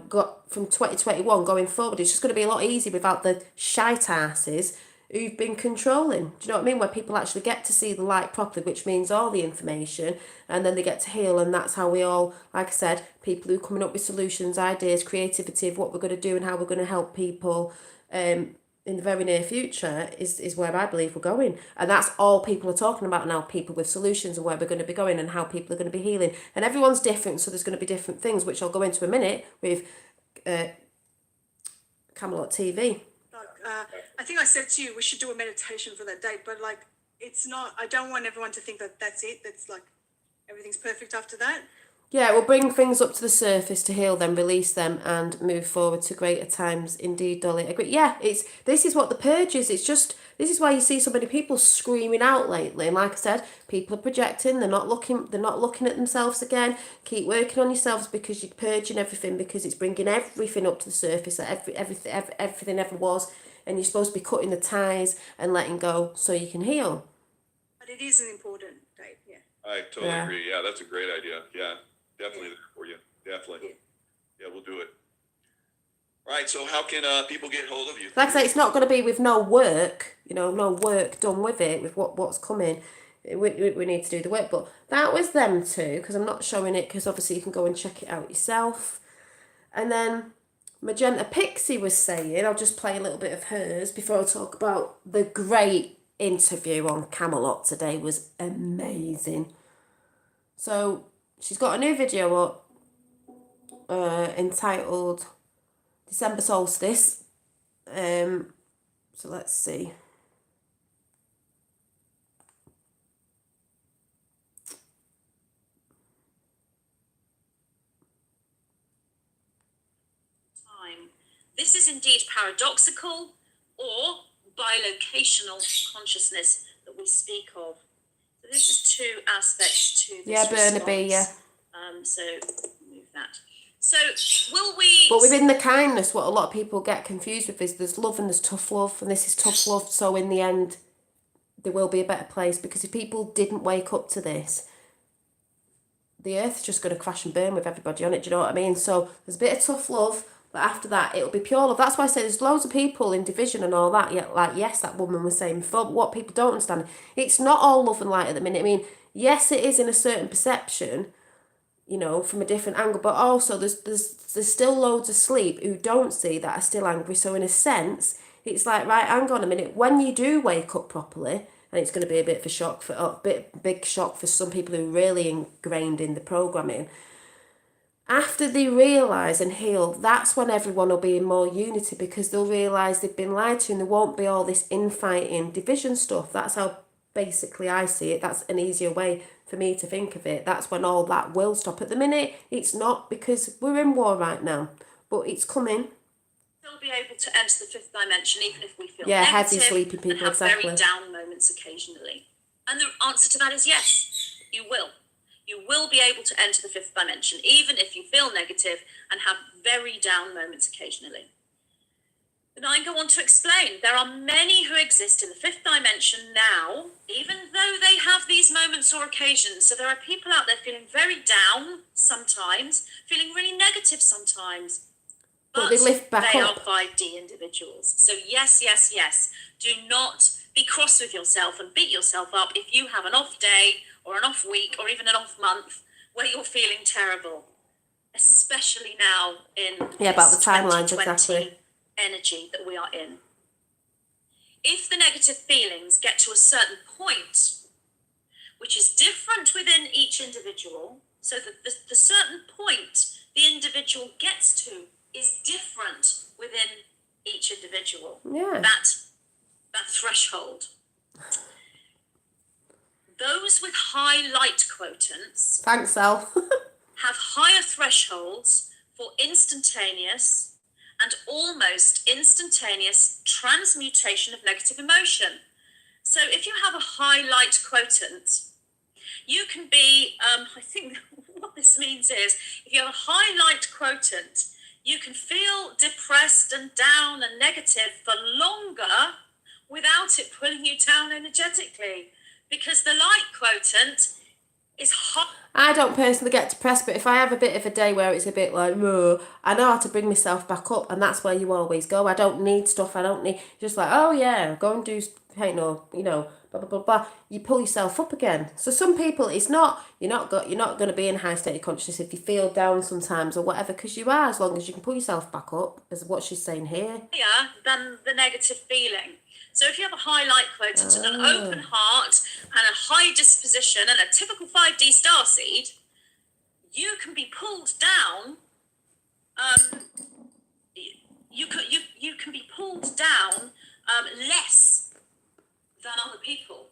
got from 2021 going forward, it's just going to be a lot easier without the shite asses who've been controlling. Do you know what I mean? Where people actually get to see the light properly, which means all the information, and then they get to heal, and that's how we all, like I said, people who are coming up with solutions, ideas, creativity of what we're going to do and how we're going to help people in the very near future is where I believe we're going. And that's all people are talking about now, people with solutions and where we're going to be going and how people are going to be healing. And everyone's different, so there's going to be different things, which I'll go into a minute with Camelot TV. I think I said to you, we should do a meditation for that date, but like, it's not, I don't want everyone to think that that's it. That's like, everything's perfect after that. Yeah, we'll bring things up to the surface to heal them, release them, and move forward to greater times. Indeed, Dolly. Agree. Yeah, this is what the purge is. It's just, this is why you see so many people screaming out lately. And like I said, people are projecting. They're not looking at themselves again. Keep working on yourselves because you're purging everything, because it's bringing everything up to the surface that everything ever was, and you're supposed to be cutting the ties and letting go so you can heal. But it is an important date. Yeah. I totally agree. Yeah, that's a great idea. Yeah, definitely there for you. Definitely. Yeah, we'll do it. All right, so how can people get hold of you? Like I say, it's not going to be with no work, no work done with it, with what's coming. We need to do the work. But that was them too, because I'm not showing it, because obviously you can go and check it out yourself. And then Magenta Pixie was saying, I'll just play a little bit of hers before I talk about the great interview on Camelot today. Was amazing. So she's got a new video up entitled December Solstice. So let's see. This is indeed paradoxical or bilocational consciousness that we speak of. So this is two aspects to this Burnaby, response. So move that. So will we... But within the kindness, what a lot of people get confused with is there's love and there's tough love, and this is tough love. So in the end, there will be a better place, because if people didn't wake up to this, the earth's just going to crash and burn with everybody on it. Do you know what I mean? So there's a bit of tough love, but after that, it'll be pure love. That's why I say there's loads of people in division and all that. Yeah, like, yes, that woman was saying before, but what people don't understand, it's not all love and light at the minute. I mean, yes, it is in a certain perception, from a different angle, but also there's still loads of sleep who don't see that are still angry. So in a sense, it's like, right, hang on a minute, when you do wake up properly, and it's going to be a bit of a shock big shock for some people who are really ingrained in the programming. After they realise and heal, that's when everyone will be in more unity, because they'll realise they've been lied to, and there won't be all this infighting, division stuff. That's how basically I see it. That's an easier way for me to think of it. That's when all that will stop. At the minute, it's not, because we're in war right now, but it's coming. We'll be able to enter the fifth dimension even if we feel heavy sleeping people, and have exactly. very down moments occasionally. And the answer to that is yes, you will. You will be able to enter the fifth dimension even if you feel negative and have very down moments occasionally. And I go on to explain, there are many who exist in the fifth dimension now, even though they have these moments or occasions. So there are people out there feeling very down sometimes, feeling really negative sometimes. But they lift back they up. are 5D individuals. So yes, yes, yes. Do not be cross with yourself and beat yourself up if you have an off day or an off week or even an off month where you're feeling terrible. Especially now in about the timelines, 2020 exactly. energy that we are in. If the negative feelings get to a certain point, which is different within each individual, so that the certain point the individual gets to is different within each individual. Yeah. That threshold. Those with high light quotients Thanks, Al. have higher thresholds for instantaneous and almost instantaneous transmutation of negative emotion. So if you have a high light quotient, you can be, I think what this means is, if you have a high light quotient, you can feel depressed and down and negative for longer without it pulling you down energetically, because the light quotient is high. I don't personally get depressed, but if I have a bit of a day where it's a bit like, "Ugh," I know how to bring myself back up, and that's where you always go. I don't need stuff. I don't need just like, oh yeah, go and do paint or blah blah blah blah. You pull yourself up again. So some people, it's not you're not going to be in a high state of consciousness if you feel down sometimes or whatever, because you are, as long as you can pull yourself back up, is what she's saying here. Than the negative feeling. So if you have a high light quotient and an open heart and a high disposition and a typical 5D starseed, you can be pulled down. You can be pulled down less than other people,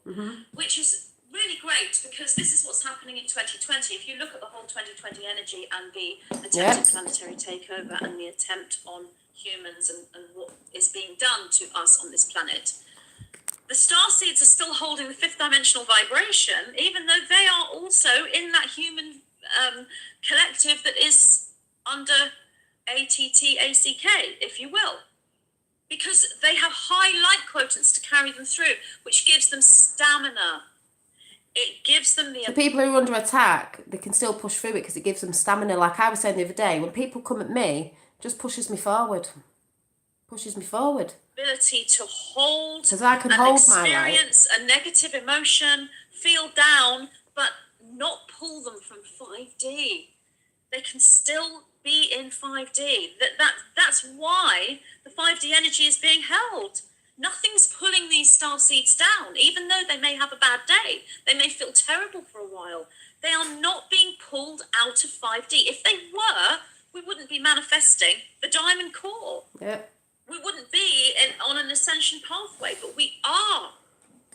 which is really great, because this is what's happening in 2020. If you look at the whole 2020 energy and the attempted planetary takeover and the attempt on humans and what is being done to us on this planet, the star seeds are still holding the fifth dimensional vibration, even though they are also in that human collective that is under ATTACK, if you will, because they have high light quotients to carry them through, which gives them stamina. It gives them the... The people who are under attack, they can still push through it because it gives them stamina. Like I was saying the other day, when people come at me, it just pushes me forward. Ability to hold, because I can hold my light, experience a negative emotion, feel down, but not pull them from 5D. They can still be in 5D. That's why the 5D energy is being held. Nothing's pulling these star seeds down, even though they may have a bad day. They may feel terrible for a while. They are not being pulled out of 5D. If they were, we wouldn't be manifesting the diamond core. Yep. We wouldn't be on an ascension pathway, but we are,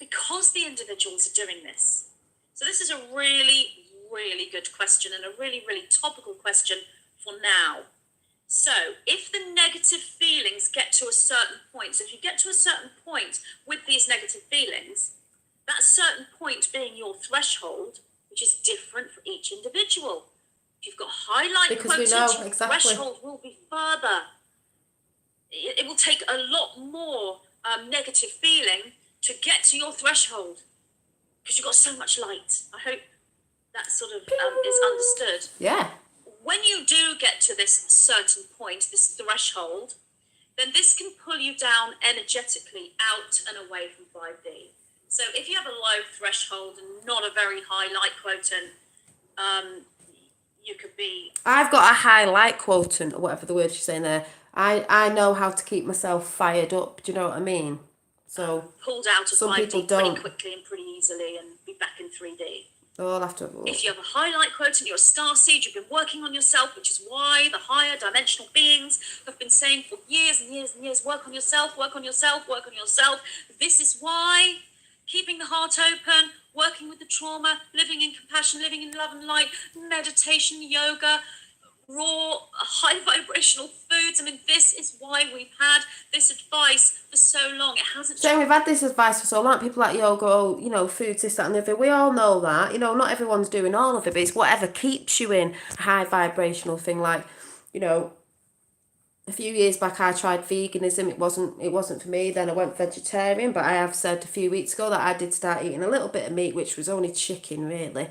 because the individuals are doing this. So this is a really, really good question, and a really, really topical question for now. So if the negative feelings get to a certain point, so if you get to a certain point with these negative feelings, that certain point being your threshold, which is different for each individual. If you've got highlight quotient, your threshold will be further. It will take a lot more negative feeling to get to your threshold, because you've got so much light. I hope that sort of is understood. Yeah. When you do get to this certain point, this threshold, then this can pull you down energetically out and away from 5D. So if you have a low threshold and not a very high light quotient, you could be... I've got a high light quotient, or whatever the word she's saying there. I know how to keep myself fired up. Do you know what I mean? So pulled out of 5D pretty quickly and pretty easily and be back in 3D. Oh, I'll have to... If you have a highlight quotient, you're a star seed, you've been working on yourself, which is why the higher dimensional beings have been saying for years and years and years, work on yourself, work on yourself, work on yourself. This is why keeping the heart open, working with the trauma, living in compassion, living in love and light, meditation, yoga, raw, high vibrational foods. I mean, this is why we've had this advice for so long. It hasn't... So we've had this advice for so long. People like yoga, foods, this, that and the other. We all know that. Not everyone's doing all of it, but it's whatever keeps you in a high vibrational thing. Like, a few years back I tried veganism. It wasn't for me. Then I went vegetarian, but I have said a few weeks ago that I did start eating a little bit of meat, which was only chicken really.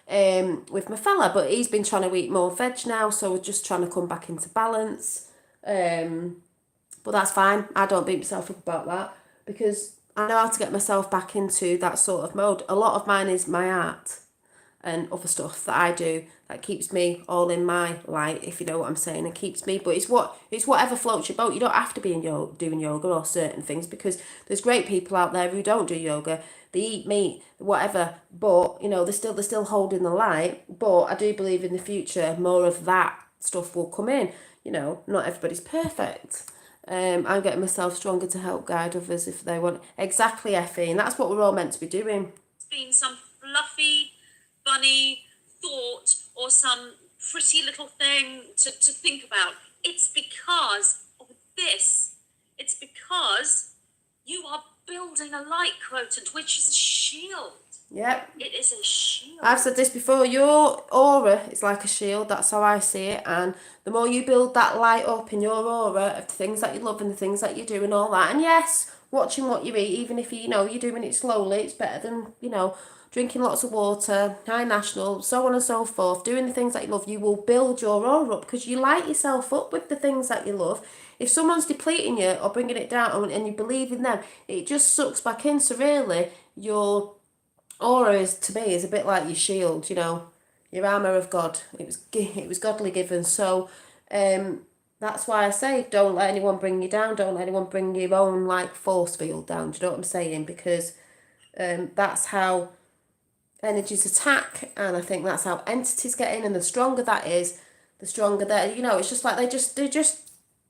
With my fella, but he's been trying to eat more veg now, so we're just trying to come back into balance. But that's fine. I don't beat myself up about that, because I know how to get myself back into that sort of mode. A lot of mine is my art and other stuff that I do that keeps me all in my light, if you know what I'm saying, and keeps me. But it's whatever floats your boat. You don't have to be doing yoga or certain things, because there's great people out there who don't do yoga. They eat meat, whatever, but they're still holding the light. But I do believe in the future more of that stuff will come in. Not everybody's perfect. I'm getting myself stronger to help guide others if they want. Exactly, Effie, and that's what we're all meant to be doing. It's been some fluffy, funny thought or some pretty little thing to think about. It's because of this. It's because you are building a light quotient, which is a shield. Yep. It is a shield. I've said this before, your aura is like a shield, that's how I see it, and the more you build that light up in your aura of the things that you love and the things that you do and all that, and yes, watching what you eat, even if you're doing it slowly, it's better than, drinking lots of water, high national, so on and so forth, doing the things that you love. You will build your aura up because you light yourself up with the things that you love. If someone's depleting you or bringing it down and you believe in them, it just sucks back in. So really, your aura to me is a bit like your shield, your armour of God. It was godly given. So that's why I say don't let anyone bring you down. Don't let anyone bring your own force field down. Do you know what I'm saying? Because that's how energies attack, and I think that's how entities get in. And the stronger that is, the stronger that it's just like they just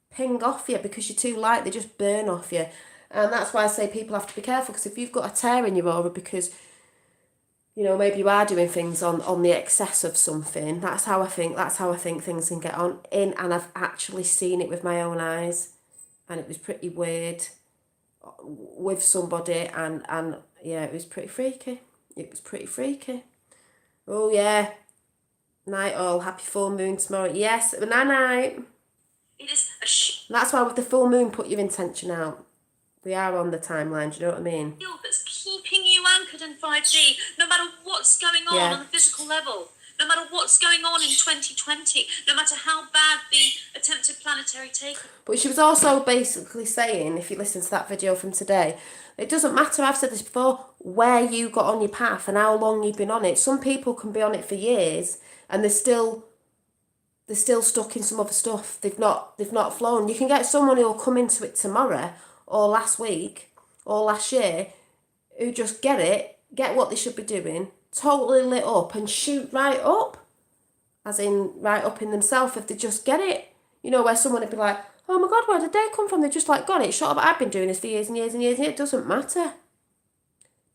ping off you because you're too light. They just burn off you, and that's why I say people have to be careful, because if you've got a tear in your aura because maybe you are doing things on the excess of something, that's how I think things can get on in. And I've actually seen it with my own eyes, and it was pretty weird with somebody, and yeah, it was pretty freaky. Oh yeah, night all, happy full moon tomorrow. Yes, night. It is a That's why with the full moon, put your intention out. We are on the timeline, do you know what I mean? shield that's keeping you anchored in 5D, no matter what's going on the physical level, no matter what's going on in 2020, no matter how bad the attempted planetary takeover. But she was also basically saying, if you listen to that video from today, it doesn't matter, I've said this before, where you got on your path and how long you've been on it. Some people can be on it for years and they're still stuck in some other stuff. They've not flown. You can get someone who'll come into it tomorrow or last week or last year who just get what they should be doing, totally lit up and shoot right up, as in right up in themselves if they just get it. Where someone would be like, oh my God, where did they come from? They just got it. Shut up, I've been doing this for years and years and years, and it doesn't matter.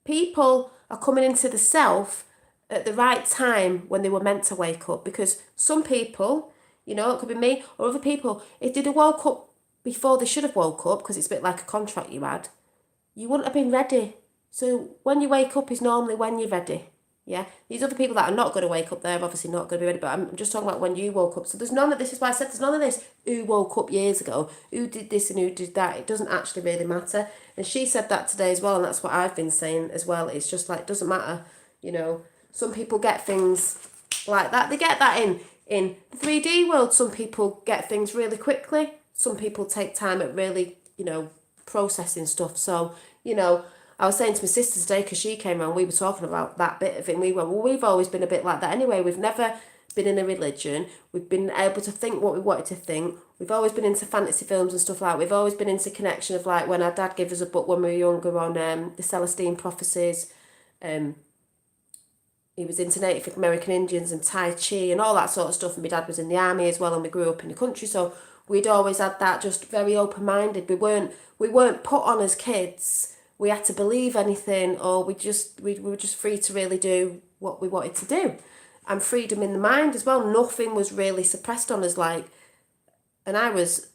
People are coming into the self at the right time when they were meant to wake up, because some people, it could be me or other people, if they'd have woke up before they should have woke up, because it's a bit like a contract you had, you wouldn't have been ready. So when you wake up is normally when you're ready. Yeah, these other people that are not going to wake up, they're obviously not going to be ready, but I'm just talking about when you woke up. So there's none of this, is why I said there's none of this, who woke up years ago, who did this and who did that. It doesn't actually really matter. And she said that today as well, and that's what I've been saying as well. It's just it doesn't matter, Some people get things like that. They get that in the 3D world. Some people get things really quickly. Some people take time at really, processing stuff. So, I was saying to my sister today, because she came around, we were talking about that bit of it, and we went, well, we've always been a bit like that anyway. We've never been in a religion. We've been able to think what we wanted to think. We've always been into fantasy films and stuff like that. We've always been into connection of when our dad gave us a book when we were younger on the Celestine prophecies. He was into Native American Indians and Tai Chi and all that sort of stuff. And my dad was in the army as well, and we grew up in the country. So we'd always had that, just very open-minded. We weren't put on as kids. We had to believe anything, or we were just free to really do what we wanted to do. And freedom in the mind as well. Nothing was really suppressed on us, and I was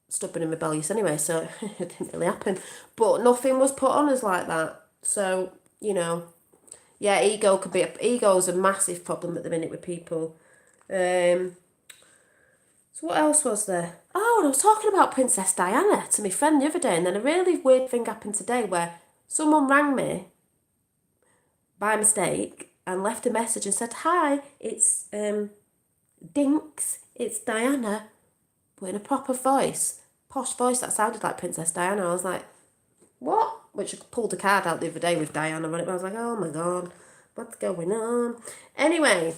stubborn and rebellious anyway, so it didn't really happen. But nothing was put on us like that. So, yeah, ego's a massive problem at the minute with people. So what else was there? Oh, and I was talking about Princess Diana to my friend the other day, and then a really weird thing happened today where someone rang me by mistake and left a message and said, hi, it's Dinks, it's Diana, but in a proper voice, posh voice that sounded like Princess Diana. I was like, what? Which I pulled a card out the other day with Diana on it, but I was like, oh my God, what's going on? Anyway,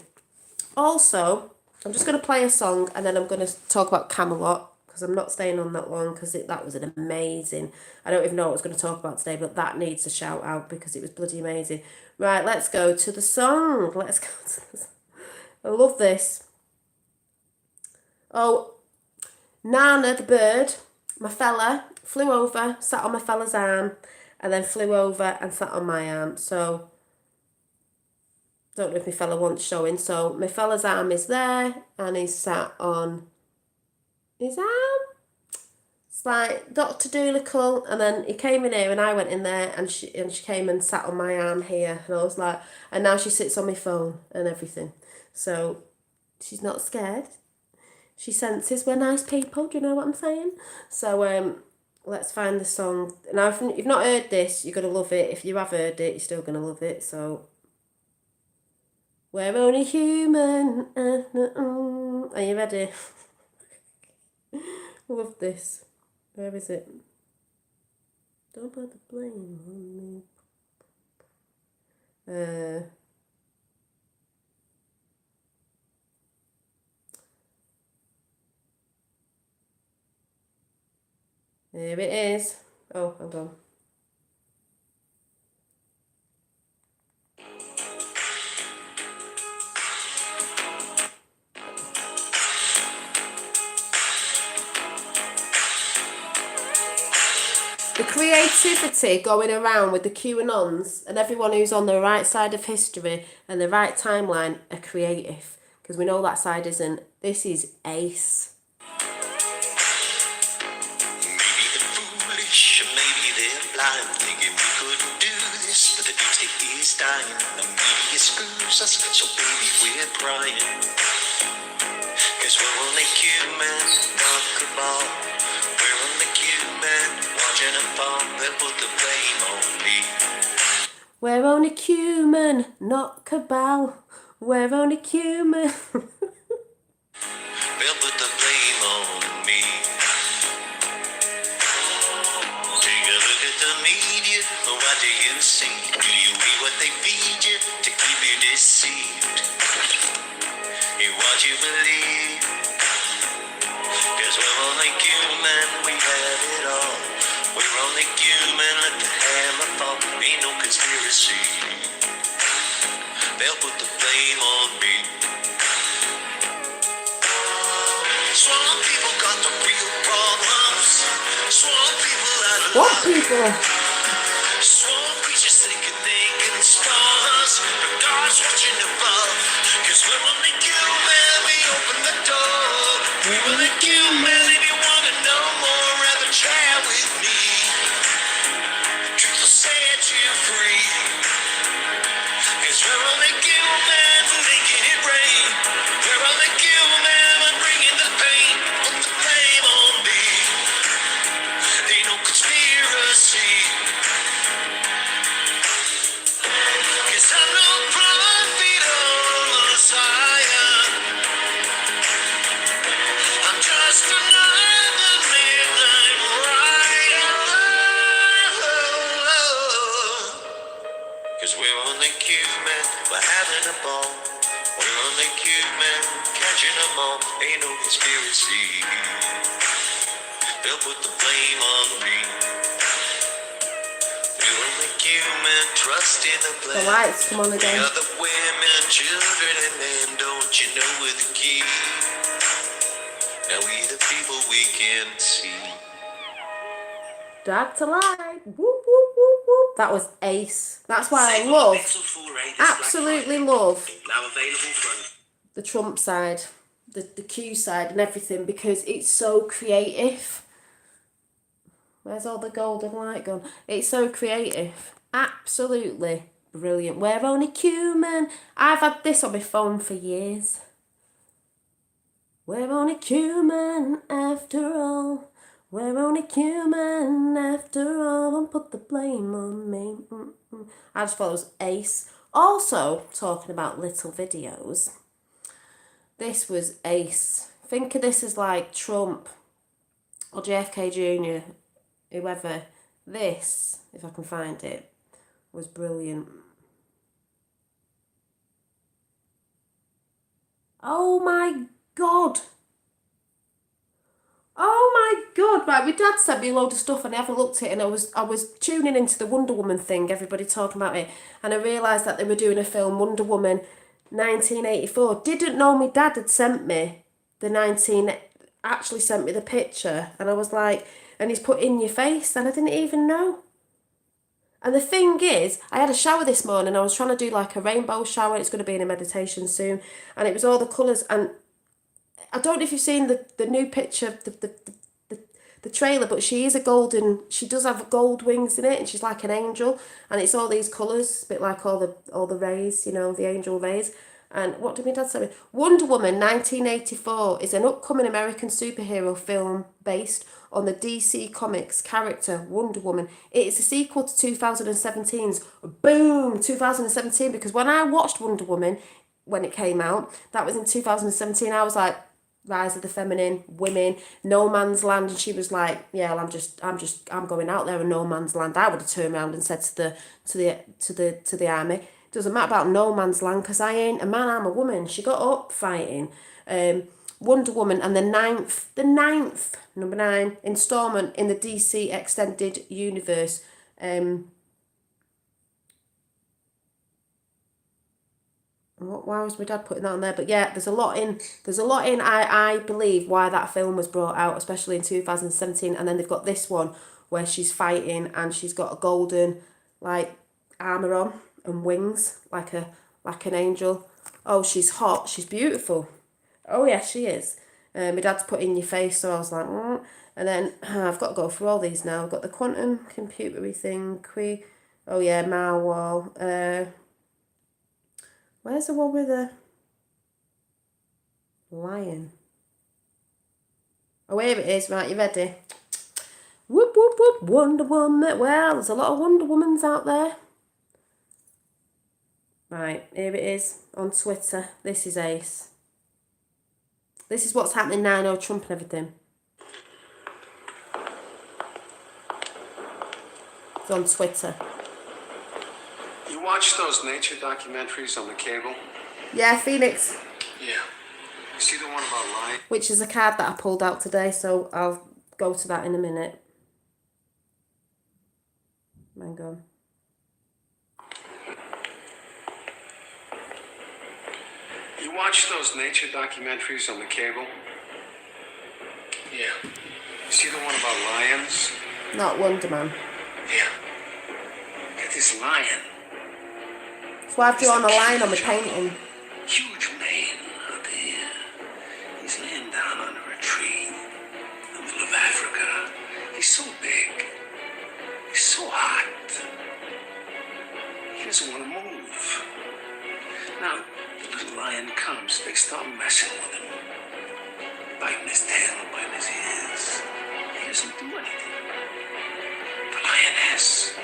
also, I'm just going to play a song and then I'm going to talk about Camelot, because I'm not staying on that long, because that was an amazing, I don't even know what I was going to talk about today, but that needs a shout out because it was bloody amazing. Right, let's go to the song. I love this. Oh, Nana the bird, my fella, flew over, sat on my fella's arm, and then flew over and sat on my arm. So don't know if my fella wants showing. So my fella's arm is there and he's sat on his arm. It's like Dr. Dolittle, and then he came in here and I went in there and she came and sat on my arm here, and I was like, and now she sits on my phone and everything. So she's not scared. She senses we're nice people, do you know what I'm saying? So let's find the song. Now, if you've not heard this, you're going to love it. If you have heard it, you're still going to love it. So, we're only human. Are you ready? Love this. Where is it? Don't put the blame on me. Here it is. Oh, hold on. The creativity going around with the QAnons and everyone who's on the right side of history and the right timeline are creative, because we know that side isn't. This is ace. Maybe they're foolish, or maybe they're blind, thinking we couldn't do this, but the duty is dying. The media screws us, so baby we're crying. Cause we're only human, not cabal. We're only human, watching a fall, they'll put the blame on me. We're only human, not cabal. We're only human. They'll put the blame on me. Take a look at the media, what do you see? Do you eat what they feed you to keep you deceived? In what you believe? Cause we're only human, we have it all. We're only human, let the hammer fall. Ain't no conspiracy. They'll put the blame on me. Swamp people got the real problems. Swamp people out of What luck. people? Swamp creatures thinking they can stall us, but God's watching above. Cause we're only human, we open the door. We're only human, if you wanna know more, rather chat with me. Truth will set you free. Cause we're only human, making it rain. We're only human, bringing the pain. Put the blame on me. Ain't no conspiracy. Cause I'm no prophet or Messiah. I'm just another midnight rider. Cause we're only human, we're having a ball. We're only human, catching them all. Ain't no conspiracy. They'll put the blame on me. We're only human, trust in the The blame. lights come on We again. are the women, children, and men. Don't you know we're the key? Now we the people we can see. Drag to light. Whoop, whoop, whoop, whoop. That was ace. That's why I love, absolutely love Now available from the Trump side, the Q side and everything, because it's so creative. Where's all the golden light gone? It's so creative. Absolutely brilliant. We're only human. I've had this on my phone for years. We're only human after all. We're only human after all. Don't put the blame on me. I just thought it was ace. Also, talking about little videos, this was ace. Think of this as like Trump or JFK Jr., whoever. This, if I can find it, was brilliant. Oh my God. Oh my God, right, my dad sent me a load of stuff and I haven't looked at it, and I was tuning into the Wonder Woman thing, everybody talking about it, and I realised that they were doing a film, Wonder Woman 1984. Didn't know my dad had sent me actually sent me the picture, and I was like, and he's put In Your Face, and I didn't even know. And the thing is, I had a shower this morning, I was trying to do like a rainbow shower, it's going to be in a meditation soon, and it was all the colours, and I don't know if you've seen the new picture, the trailer, but she does have gold wings in it, and she's like an angel, and it's all these colours, a bit like all the rays, the angel rays, And what did my dad say? Wonder Woman 1984 is an upcoming American superhero film based on the DC Comics character Wonder Woman. It is a sequel to 2017's Boom 2017, because when I watched Wonder Woman when it came out, that was in 2017, I was like, Rise of the Feminine Women, No Man's Land, and she was like, yeah, well, I'm going out there in No Man's Land. I would have turned around and said to the army, doesn't matter about No Man's Land, because I ain't a man, I'm a woman. She got up fighting. Wonder Woman, and the ninth, number 9 installment in the DC Extended Universe. Why was my dad putting that on there? But yeah, there's a lot in. I believe why that film was brought out, especially in 2017, and then they've got this one where she's fighting and she's got a golden like armor on and wings like an angel. Oh, she's hot. She's beautiful. Oh yeah, she is. My dad's put in your face, so I was like, and then I've got to go through all these now. I've got the quantum computery thing. Oh yeah, Marwell. Where's the one with the lion? Oh, here it is. Right, you ready? Whoop, whoop, whoop. Wonder Woman. Well, there's a lot of Wonder Womans out there. Right, here it is on Twitter. This is Ace. This is what's happening now. I know Trump and everything. It's on Twitter. You watch those nature documentaries on the cable? Yeah, Phoenix. Yeah. You see the one about lions? Which is a card that I pulled out today, so I'll go to that in a minute. Hang on. You watch those nature documentaries on the cable? Yeah. You see the one about lions? Not Wonder Man. Yeah. Get this lion. That's why I've drawn a line on my painting. Huge mane up here. He's laying down under a tree in the middle of Africa. He's so big. He's so hot. He doesn't want to move. Now, the little lion comes. They start messing with him. Biting his tail, biting his ears. He doesn't do anything. The lioness,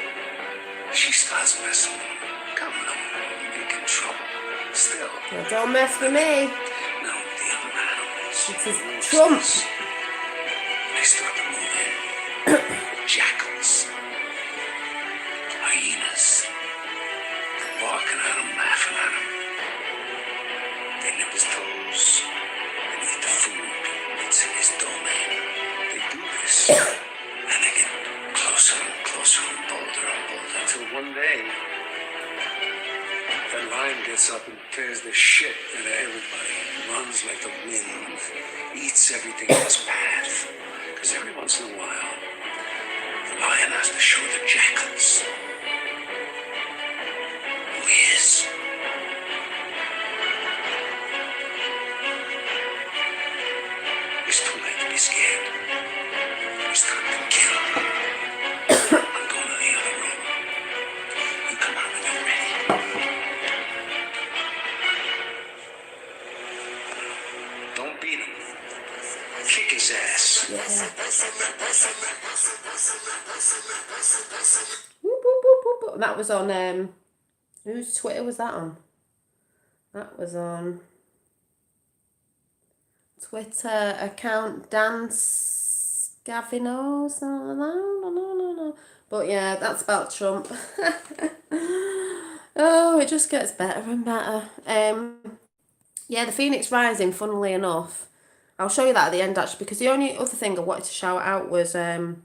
she starts messing with him. Come on, you're making trouble. Still. Well, don't mess with me. Now, the other animals. It is Trump. They start to move in. Jackals. Hyenas. They're barking at him, laughing at him. They nip his toes. They eat the food. It's in his domain. They do this. And they get closer and closer and bolder until one day that lion gets up and tears the shit out of everybody. Runs like the wind. Eats everything in his path. Because every once in a while, the lion has to show the jackals who he is. It's too late to be scared. It's time to kill. I'm going to the other room. You come out when you're ready. Don't beat him. Kick his ass. Whoop, whoop, whoop, whoop, whoop. That was on, whose Twitter was that on? That was on Twitter account Dance Gavino. No. But yeah, that's about Trump. Oh, it just gets better and better. Yeah, the Phoenix Rising, funnily enough. I'll show you that at the end, actually, because the only other thing I wanted to shout out was I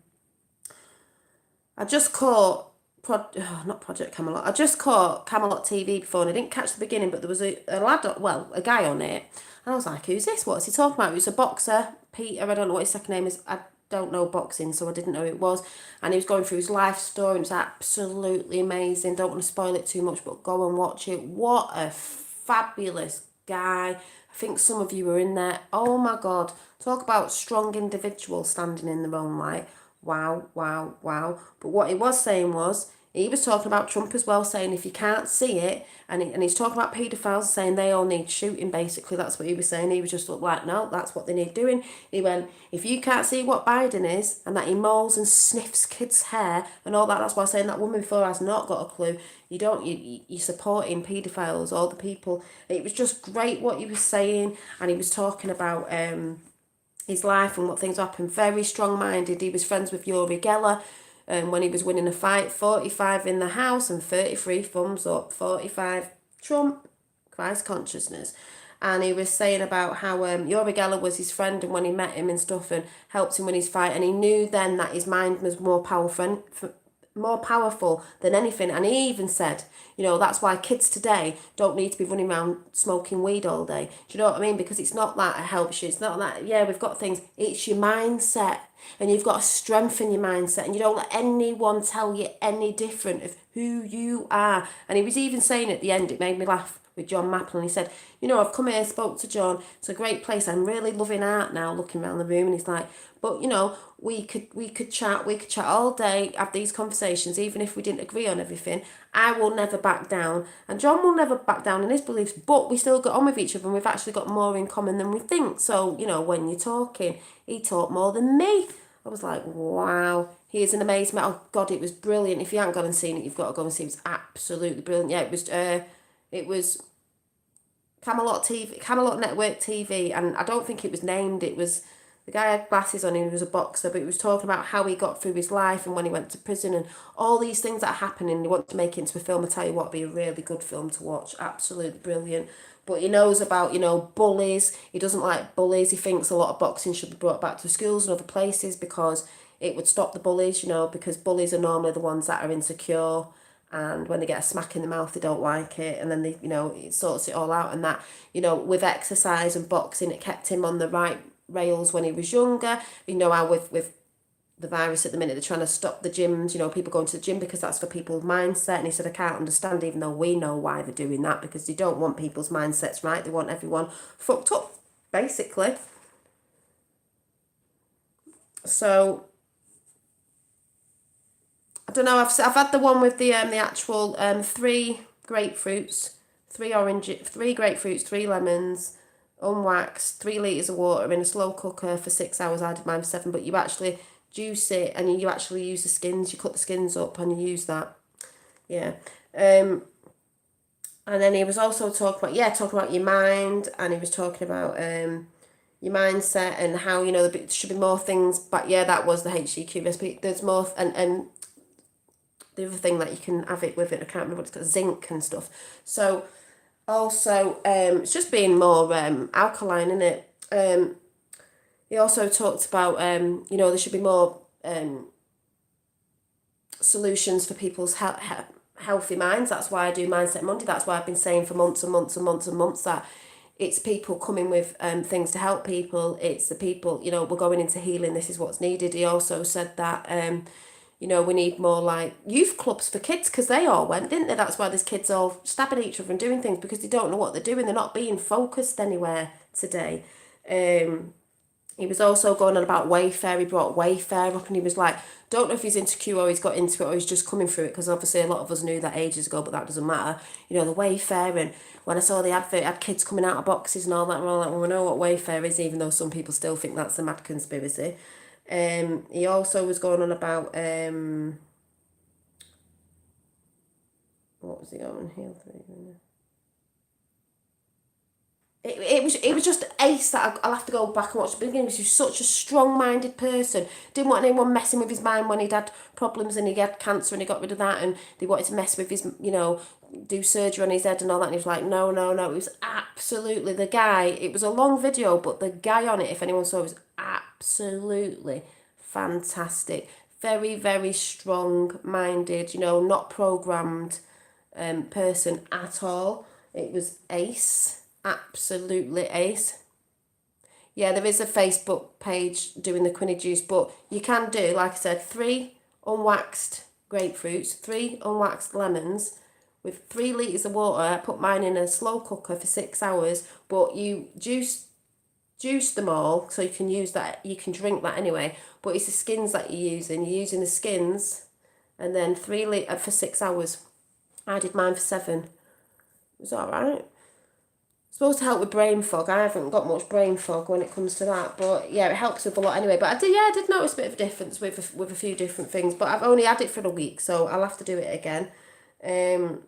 just caught not Project Camelot. I just caught Camelot TV before, and I didn't catch the beginning, but there was a lad, a guy on it, and I was like, who's this? What's he talking about? He was a boxer, Peter, I don't know what his second name is. I don't know boxing, so I didn't know who it was. And he was going through his life story, and it was absolutely amazing. Don't want to spoil it too much, but go and watch it. What a fabulous guy. I think some of you were in there. Oh my God. Talk about strong individuals standing in their own light. Wow. But what he was saying was, He was talking about Trump as well, saying if you can't see it, and he's talking about paedophiles, saying they all need shooting, basically. That's what he was saying. He was just like, no, that's what they need doing. He went, if you can't see what Biden is, and that he mauls and sniffs kids' hair and all that, that's why I'm saying that woman before has not got a clue. You're supporting paedophiles, all the people. It was just great what he was saying, and he was talking about his life and what things happened. Very strong-minded. He was friends with Uri Geller when he was winning a fight. 45 in the House and 33 thumbs up. 45 Trump, Christ consciousness. And he was saying about how Uri Geller was his friend, and when he met him and stuff and helped him win his fight, and he knew then that his mind was more powerful than anything. And he even said, that's why kids today don't need to be running around smoking weed all day. Do you know what I mean? Because it's not that it helps you. It's not that, yeah, we've got things. It's your mindset. And you've got to strengthen your mindset. And you don't let anyone tell you any different of who you are. And he was even saying at the end, it made me laugh, with John Mappel, and he said, I've come here, spoke to John, it's a great place, I'm really loving art now, looking around the room, and he's like, but we could chat all day, have these conversations, even if we didn't agree on everything. I will never back down, and John will never back down in his beliefs, but we still got on with each other, and we've actually got more in common than we think. So, when you're talking, he talked more than me. I was like, wow, he is an amazing man. Oh God, it was brilliant. If you haven't gone and seen it, you've got to go and see it. It was absolutely brilliant. Yeah, it was Camelot Network TV, and I don't think it was named. It was, the guy had glasses on, he was a boxer, but he was talking about how he got through his life and when he went to prison and all these things that happen, and he wanted to make it into a film. I tell you what, it'd be a really good film to watch. Absolutely brilliant. But he knows about, bullies. He doesn't like bullies. He thinks a lot of boxing should be brought back to schools and other places because it would stop the bullies, because bullies are normally the ones that are insecure. And when they get a smack in the mouth, they don't like it. And then they, it sorts it all out. And that, with exercise and boxing, it kept him on the right rails when he was younger. How with the virus at the minute, they're trying to stop the gyms, people going to the gym because that's for people's mindset. And he said, I can't understand, even though we know why they're doing that, because they don't want people's mindsets right. They want everyone fucked up, basically. So I don't know. I've had the one with the actual 3 grapefruits, 3 grapefruits, 3 lemons, unwaxed, 3 litres of water in a slow cooker for 6 hours. I did mine for 7, but you actually juice it and you actually use the skins. You cut the skins up and you use that. Yeah. And then he was also talking about your mind, and he was talking about your mindset and how there should be more things. But yeah, that was the HCQ recipe. There's more, and the other thing that you can have it with it, I can't remember what it's called, zinc and stuff. So also it's just being more alkaline, isn't it? He also talked about there should be more solutions for people's healthy minds. That's why I do Mindset Monday. That's why I've been saying for months and months and months and months that it's people coming with things to help people. It's the people, we're going into healing. This is what's needed. He also said that we need more like youth clubs for kids, because they all went, didn't they? That's why there's kids all stabbing each other and doing things, because they don't know what they're doing. They're not being focused anywhere today. He was also going on about Wayfair. He brought Wayfair up, and he was like, don't know if he's into Q or he's got into it or he's just coming through it, because obviously a lot of us knew that ages ago, but that doesn't matter. The Wayfair, and when I saw the advert, it had kids coming out of boxes and all that, and all that. Well, we know what Wayfair is, even though some people still think that's a mad conspiracy. He also was going on about what was he going here? It was just ace that I'll have to go back and watch the beginning. He was such a strong-minded person. Didn't want anyone messing with his mind when he'd had problems and he had cancer and he got rid of that, and they wanted to mess with his, do surgery on his head and all that. And he was like, no. It was absolutely the guy. It was a long video, but the guy on it, if anyone saw, was absolutely fantastic. Very, very strong-minded, not programmed person at all. It was ace. Absolutely ace. Yeah, there is a Facebook page doing the quinny juice, but you can do, like I said, 3 unwaxed grapefruits, 3 unwaxed lemons with 3 litres of water. I put mine in a slow cooker for 6 hours, but you juice them all, so you can use that, you can drink that anyway, but it's the skins that you're using. You're using the skins and then 3 for 6 hours. I did mine for 7. It was all right. Supposed to help with brain fog. I haven't got much brain fog when it comes to that, but yeah, it helps with a lot anyway. But I did notice a bit of a difference with a few different things. But I've only had it for a week, so I'll have to do it again. And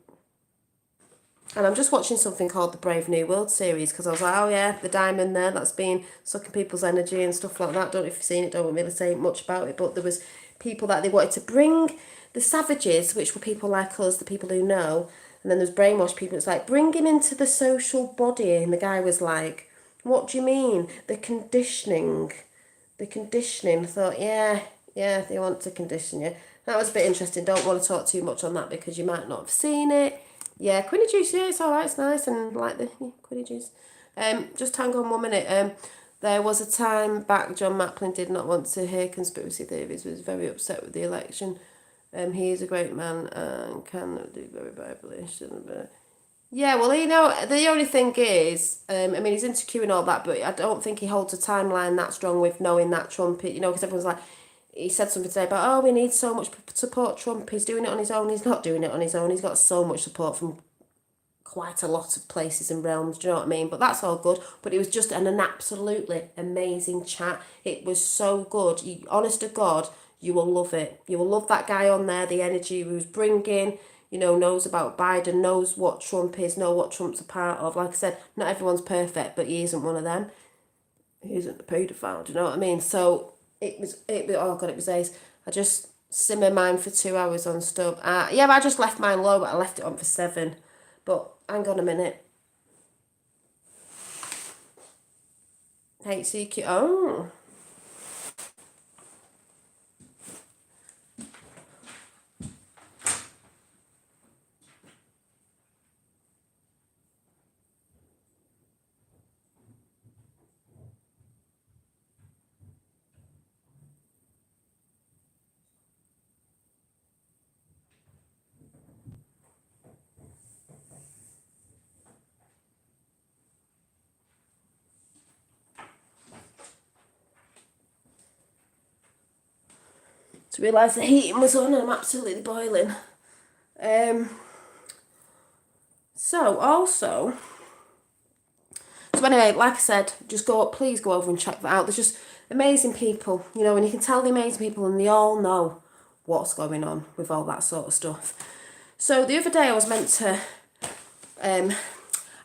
I'm just watching something called the Brave New World series because I was like, oh yeah, the diamond there that's been sucking people's energy and stuff like that. Don't know if you've seen it. Don't really say much about it, but there was people that they wanted to bring the savages, which were people like us, the people who know. And then there's brainwashed people. It's like, bring him into the social body. And the guy was like, what do you mean? The conditioning. I thought, yeah, they want to condition you. That was a bit interesting. Don't want to talk too much on that because you might not have seen it. Yeah, Quinny juice, yeah, it's alright, it's nice. And like the Quinny juice. Just hang on 1 minute. There was a time back John Maplin did not want to hear conspiracy theories, was very upset with the election. He is a great man and can do very badly. Yeah, well, the only thing is, I mean, he's insecure and all that, but I don't think he holds a timeline that strong with knowing that Trump, because everyone's like, he said something today about, oh, we need so much support Trump. He's doing it on his own. He's not doing it on his own. He's got so much support from quite a lot of places and realms, do you know what I mean? But that's all good. But it was just an absolutely amazing chat. It was so good. Honest to God, you will love it. You will love that guy on there, the energy he was bringing, knows about Biden, knows what Trump is, know what Trump's a part of. Like I said, not everyone's perfect, but he isn't one of them. He isn't a paedophile, do you know what I mean? So it was ace. I just simmer mine for 2 hours on stove. Yeah, but I just left mine low, but I left it on for 7. But hang on a minute. HCQ. Oh. To realise the heating was on and I'm absolutely boiling. So anyway, like I said, please go over and check that out. There's just amazing people, and you can tell the amazing people and they all know what's going on with all that sort of stuff. So the other day I was meant to, I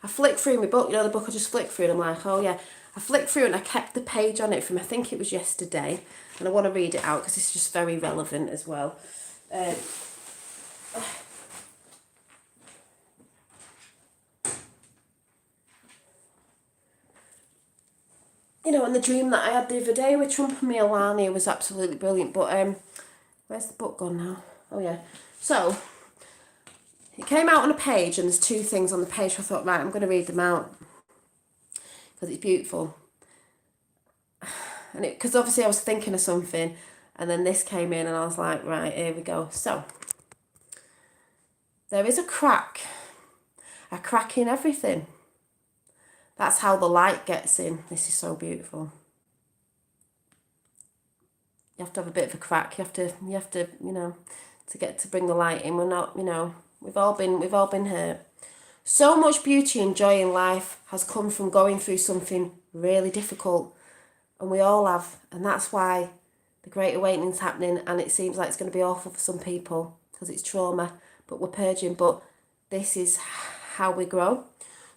flicked through my book, the book I just flicked through and I'm like, oh yeah. I flicked through and I kept the page on it from, I think it was yesterday. And I want to read it out because it's just very relevant as well. And the dream that I had the other day with Trump and Melania was absolutely brilliant. But where's the book gone now? Oh yeah. So it came out on a page and there's 2 things on the page. So I thought, right, I'm going to read them out because it's beautiful. And because obviously I was thinking of something and then this came in and I was like, right, here we go. So there is a crack in everything. That's how the light gets in. This is so beautiful. You have to have a bit of a crack. You have to, to bring the light in. We're not, we've all been hurt. So much beauty and joy in life has come from going through something really difficult. And we all have. And that's why the Great Awakening's happening. And it seems like it's going to be awful for some people because it's trauma. But we're purging. But this is how we grow.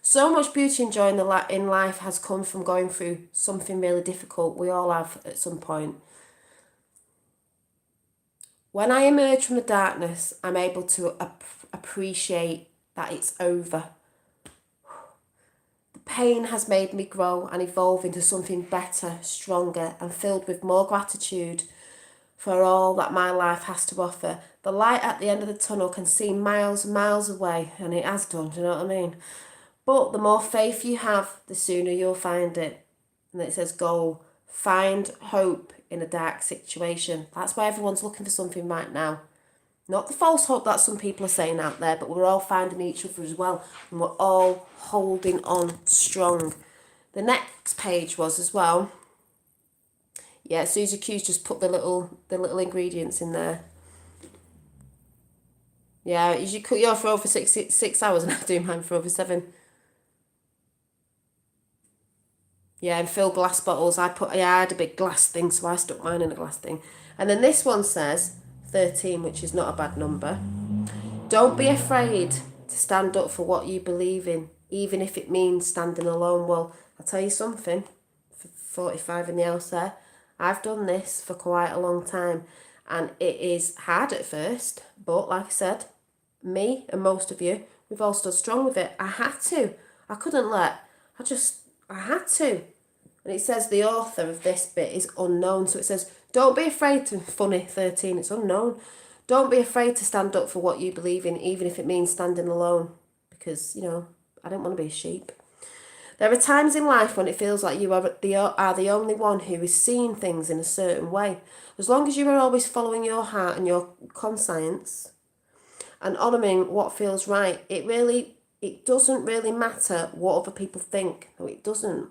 So much beauty and joy in life has come from going through something really difficult. We all have at some point. When I emerge from the darkness, I'm able to appreciate that it's over. The pain has made me grow and evolve into something better, stronger, and filled with more gratitude for all that my life has to offer. The light at the end of the tunnel can seem miles and miles away, and it has done, do you know what I mean? But the more faith you have, the sooner you'll find it. And it says goal, find hope in a dark situation. That's why everyone's looking for something right now. Not the false hope that some people are saying out there, but we're all finding each other as well. And we're all holding on strong. The next page was as well. Yeah, Susie Q's just put the little ingredients in there. Yeah, you should cut yours for over 6 hours and I do mine for over 7. Yeah, and fill glass bottles. I had a big glass thing, so I stuck mine in a glass thing. And then this one says 13, which is not a bad number. Don't be afraid to stand up for what you believe in, even if it means standing alone. Well, I'll tell you something, for 45 in the house there, I've done this for quite a long time, and it is hard at first, but like I said, me and most of you, we've all stood strong with it. I had to. I couldn't let. I had to. And it says the author of this bit is unknown. So it says, don't be afraid to, funny 13, it's unknown. Don't be afraid to stand up for what you believe in, even if it means standing alone. Because, you know, I don't want to be a sheep. There are times in life when it feels like you are the only one who is seeing things in a certain way. As long as you are always following your heart and your conscience and honouring what feels right, it doesn't really matter what other people think. No, it doesn't.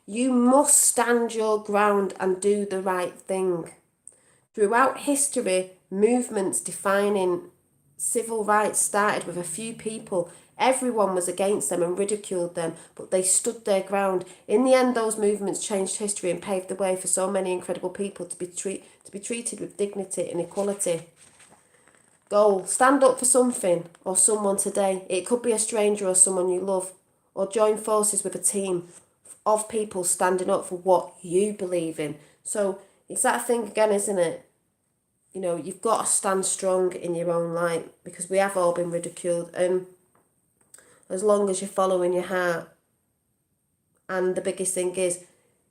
You must stand your ground and do the right thing. Throughout history, movements defining civil rights started with a few people. Everyone was against them and ridiculed them, but they stood their ground. In the end, those movements changed history and paved the way for so many incredible people to be treated with dignity and equality. Goal: stand up for something or someone today. It could be a stranger or someone you love, or join forces with a team of people standing up for what you believe in. So it's that thing again, isn't it? You know, you've got to stand strong in your own light, because we have all been ridiculed. And as long as you're following your heart, and the biggest thing is,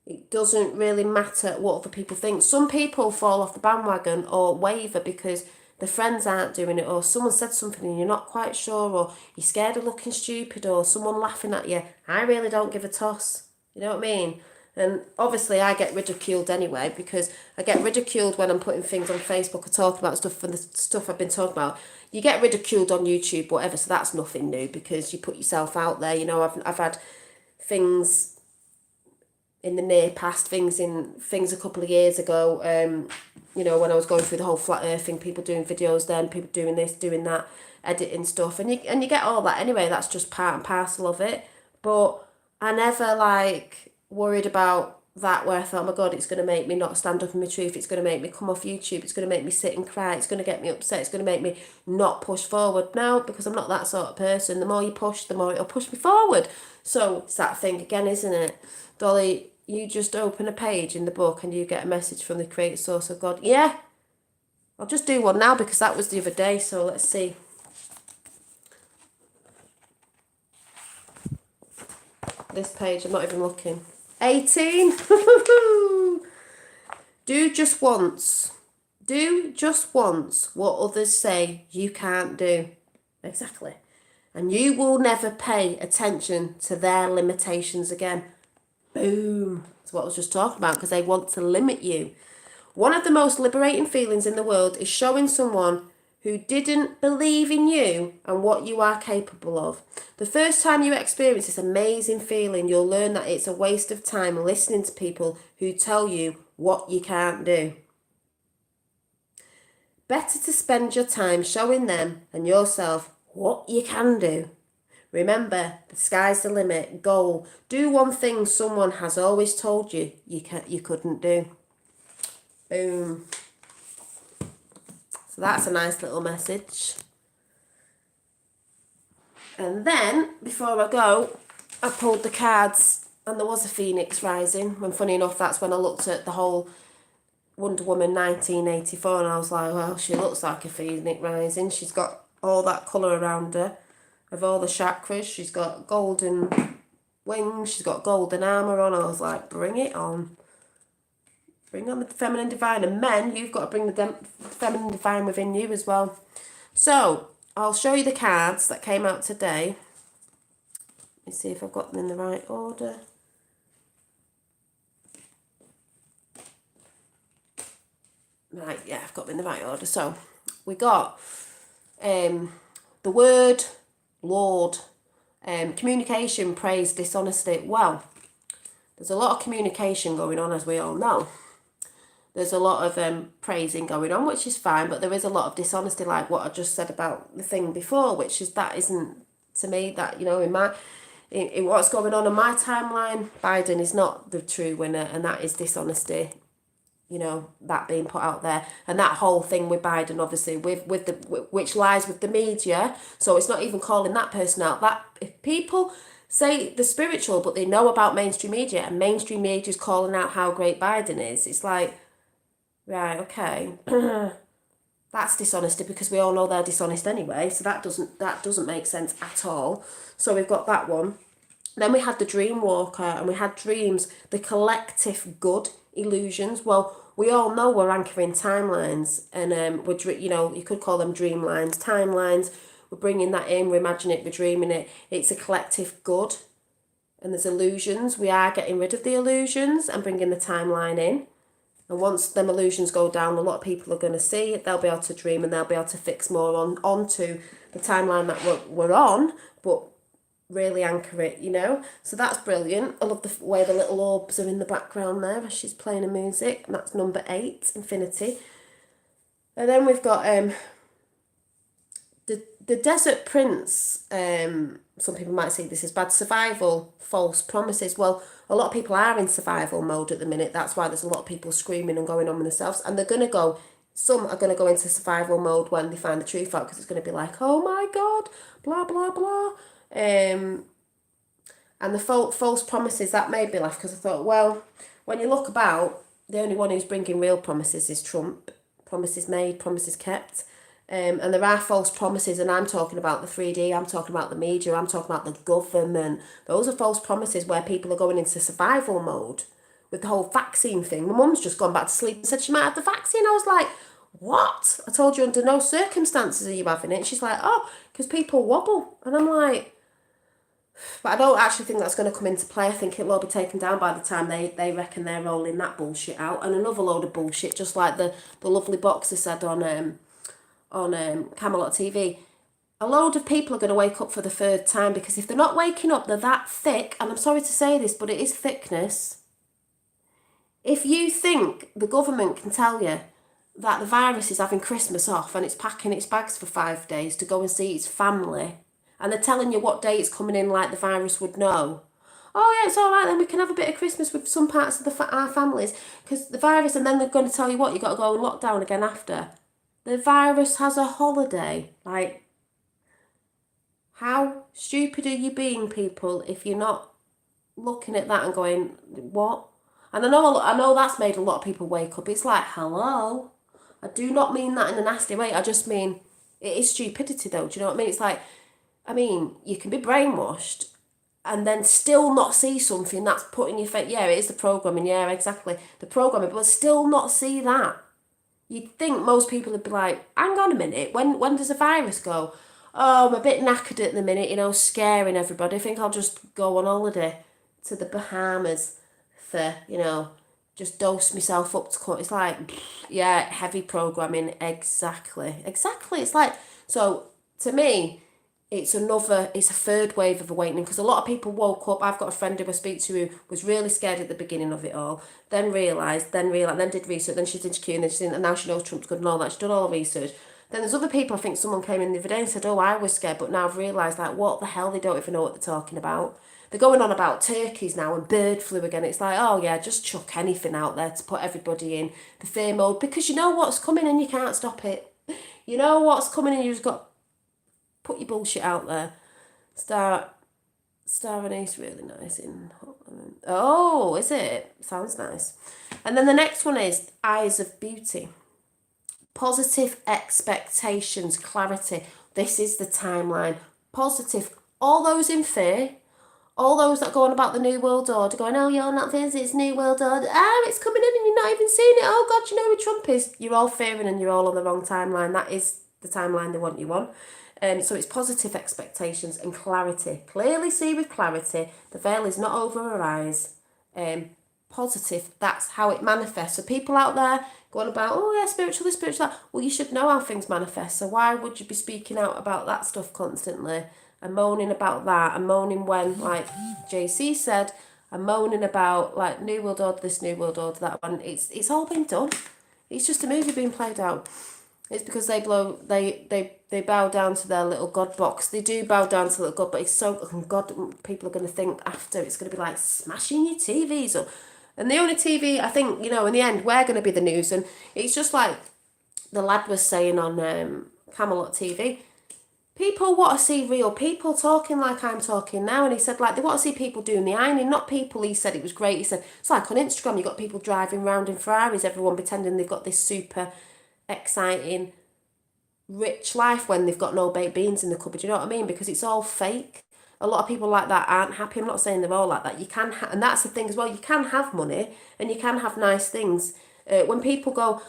it doesn't really matter what other people think. Some people fall off the bandwagon or waver because their friends aren't doing it, or someone said something and you're not quite sure, or you're scared of looking stupid, or someone laughing at you. I really don't give a toss. You know what I mean? And obviously I get ridiculed anyway, because I get ridiculed when I'm putting things on Facebook or talking about stuff, and the stuff I've been talking about. You get ridiculed on YouTube, whatever, so that's nothing new because you put yourself out there. You know, I've had things in the near past, things a couple of years ago, you know, when I was going through the whole flat earth thing, people doing videos then, people doing this, doing that, editing stuff, and you get all that anyway. That's just part and parcel of it. But I never worried about that, where I thought, oh my God, it's going to make me not stand up in my truth, it's going to make me come off YouTube, it's going to make me sit and cry, it's going to get me upset, it's going to make me not push forward. No, because I'm not that sort of person. The more you push, the more it'll push me forward. So it's that thing again, isn't it? Dolly, you just open a page in the book and you get a message from the creator source of God. Yeah, I'll just do one now because that was the other day. So let's see. This page, I'm not even looking. 18. Do just once what others say you can't do. Exactly. And you will never pay attention to their limitations again. Boom. That's what I was just talking about, because they want to limit you. One of the most liberating feelings in the world is showing someone who didn't believe in you and what you are capable of. The first time you experience this amazing feeling, you'll learn that it's a waste of time listening to people who tell you what you can't do. Better to spend your time showing them and yourself what you can do. Remember, the sky's the limit. Goal: do one thing someone has always told you you couldn't do. Boom. So that's a nice little message. And then, before I go, I pulled the cards and there was a phoenix rising. And funny enough, that's when I looked at the whole Wonder Woman 1984 and I was like, well, she looks like a phoenix rising. She's got all that colour around her of all the chakras. She's got golden wings. She's got golden armour on. I was like, bring it on. Bring on the feminine divine. And men, you've got to bring the feminine divine within you as well. So, I'll show you the cards that came out today. Let me see if I've got them in the right order. Right, yeah, I've got them in the right order. So, we got the word Lord, communication, praise, dishonesty. Well, there's a lot of communication going on, as we all know. There's a lot of praising going on, which is fine, but there is a lot of dishonesty, like what I just said about the thing before, which is that isn't, to me, that, you know, in what's going on my timeline, Biden is not the true winner, and that is dishonesty, you know, that being put out there. And that whole thing with Biden, obviously, which lies with the media, so it's not even calling that person out. That, if people say they're spiritual, but they know about mainstream media, and mainstream media is calling out how great Biden is, it's like, right, okay, that's dishonesty, because we all know they're dishonest anyway. So that doesn't make sense at all. So we've got that one. Then we had the Dream Walker, and we had dreams, the collective good illusions. Well, we all know we're anchoring timelines, and you know, you could call them dreamlines, timelines. We're bringing that in. We imagine it. We're dreaming it. It's a collective good, and there's illusions. We are getting rid of the illusions and bringing the timeline in. And once them illusions go down, a lot of people are going to see it. They'll be able to dream, and they'll be able to fix more onto the timeline that we're on, but really anchor it, you know. So that's brilliant. I love the way the little orbs are in the background there as she's playing the music. And that's number 8, Infinity. And then we've got the Desert Prince. Some people might say this is bad. Survival, false promises. Well, a lot of people are in survival mode at the minute. That's why there's a lot of people screaming and going on with themselves. And they're going to go, some are going to go into survival mode when they find the truth out, because it's going to be like, oh my God, blah, blah, blah. And the false promises, that made me laugh, because I thought, well, when you look about, the only one who's bringing real promises is Trump. Promises made, promises kept. And there are false promises, and I'm talking about the 3D, I'm talking about the media, I'm talking about the government. Those are false promises where people are going into survival mode with the whole vaccine thing. My mum's just gone back to sleep and said she might have the vaccine. I was like, what? I told you under no circumstances are you having it. She's like, oh, because people wobble. And I'm like, but I don't actually think that's going to come into play. I think it'll all be taken down by the time they reckon they're rolling that bullshit out. And another load of bullshit, just like the lovely boxer said on Camelot TV. A load of people are going to wake up for the third time, because if they're not waking up, they're that thick, and I'm sorry to say this, but it is thickness. If you think the government can tell you that the virus is having Christmas off and it's packing its bags for 5 days to go and see its family, and they're telling you what day it's coming in like the virus would know, oh yeah, it's all right, then we can have a bit of Christmas with some parts of our families, because the virus, and then they're going to tell you what, you've got to go on lockdown again after. The virus has a holiday. Like, how stupid are you being, people, if you're not looking at that and going, what? And I know that's made a lot of people wake up. It's like, hello? I do not mean that in a nasty way. I just mean, it is stupidity though. Do you know what I mean? It's like, I mean, you can be brainwashed and then still not see something that's put in your face. Yeah, it is the programming. Yeah, exactly. The programming, but still not see that. You'd think most people would be like, hang on a minute, when does a virus go? Oh, I'm a bit knackered at the minute, you know, scaring everybody. I think I'll just go on holiday to the Bahamas for, you know, just dose myself up to court. It's like, yeah, heavy programming, exactly. It's like, so to me, it's a third wave of awakening, because a lot of people woke up. I've got a friend who I speak to who was really scared at the beginning of it all, then realised, then did research, then she's into Q, and now she knows Trump's good and all that. She's done all the research. Then there's other people, I think someone came in the other day and said, oh, I was scared, but now I've realised, like, what the hell, they don't even know what they're talking about. They're going on about turkeys now and bird flu again. It's like, oh yeah, just chuck anything out there to put everybody in the fear mode, because you know what's coming and you can't stop it. You know what's coming and you just got put your bullshit out there. Star Anise, really nice. Oh, is it? Sounds nice. And then the next one is Eyes of Beauty. Positive expectations, clarity. This is the timeline. Positive. All those in fear, all those that go on about the New World Order, going, oh, you're not this, it's New World Order. Oh, it's coming in and you're not even seeing it. Oh, God, you know who Trump is. You're all fearing and you're all on the wrong timeline. That is the timeline they want you on. So it's positive expectations and clarity. Clearly see with clarity. The veil is not over her eyes. Positive, that's how it manifests. So people out there going about, oh yeah, spiritual this, spiritual that. Well, you should know how things manifest. So why would you be speaking out about that stuff constantly and moaning about that and moaning when, like JC said, and moaning about like New World Order, this New World Order, that one. It's all been done. It's just a movie being played out. It's because they bow down to their little god box. They do bow down to the little god, but it's so God. People are going to think after it's going to be like smashing your TVs up, and the only TV I think in the end we're going to be the news, and it's just like the lad was saying on Camelot TV. People want to see real people talking like I'm talking now. And he said, like, they want to see people doing the ironing, not people. He said it was great. He said, it's like on Instagram, you've got people driving around in Ferraris, everyone pretending they've got this super exciting, rich life when they've got no baked beans in the cupboard. You know what I mean? Because it's all fake. A lot of people like that aren't happy. I'm not saying they're all like that. You can, and that's the thing as well. You can have money and you can have nice things. When people go,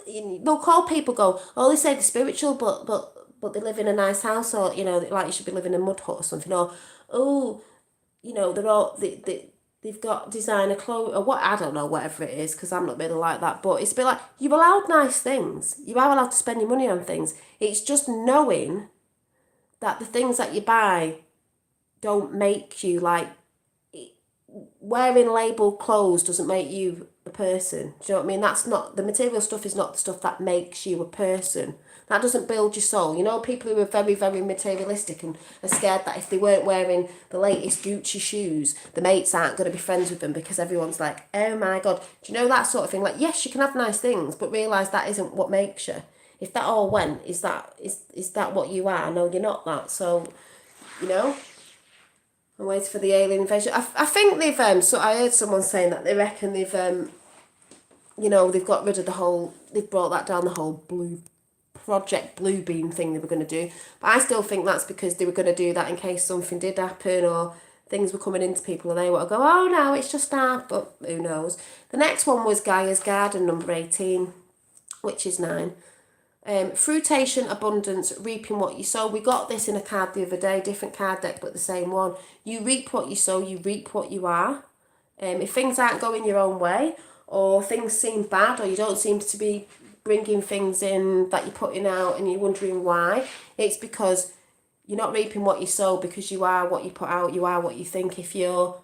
they'll call people go, oh, they say they're spiritual, but they live in a nice house, or like you should be living in a mud hut or something, or they're all they've got designer clothes or what, I don't know, whatever it is, because I'm not really like that. But it's a bit like, you're allowed nice things, you are allowed to spend your money on things. It's just knowing that the things that you buy don't make you like, wearing labelled clothes doesn't make you a person. Do you know what I mean? That's not, the material stuff is not the stuff that makes you a person. That doesn't build your soul. People who are very, very materialistic and are scared that if they weren't wearing the latest Gucci shoes, the mates aren't going to be friends with them because everyone's like, oh my God. Do you know that sort of thing? Like, yes, you can have nice things, but realise that isn't what makes you. If that all went, is that what you are? No, you're not that. So, I'm waiting for the alien invasion. I think they've, so I heard someone saying that they reckon they've, they've got rid of the whole, they've brought that down, the whole Project Bluebeam thing they were going to do. But I still think that's because they were going to do that in case something did happen or things were coming into people and they want to go, oh no, it's just that, but who knows. The next one was Gaia's Garden, number 18, which is 9. Fruitation, abundance, reaping what you sow. We got this in a card the other day, different card deck, but the same one. You reap what you sow, you reap what you are. If things aren't going your own way, or things seem bad, or you don't seem to be bringing things in that you're putting out and you're wondering why, it's because you're not reaping what you sow, because you are what you put out, you are what you think. If you're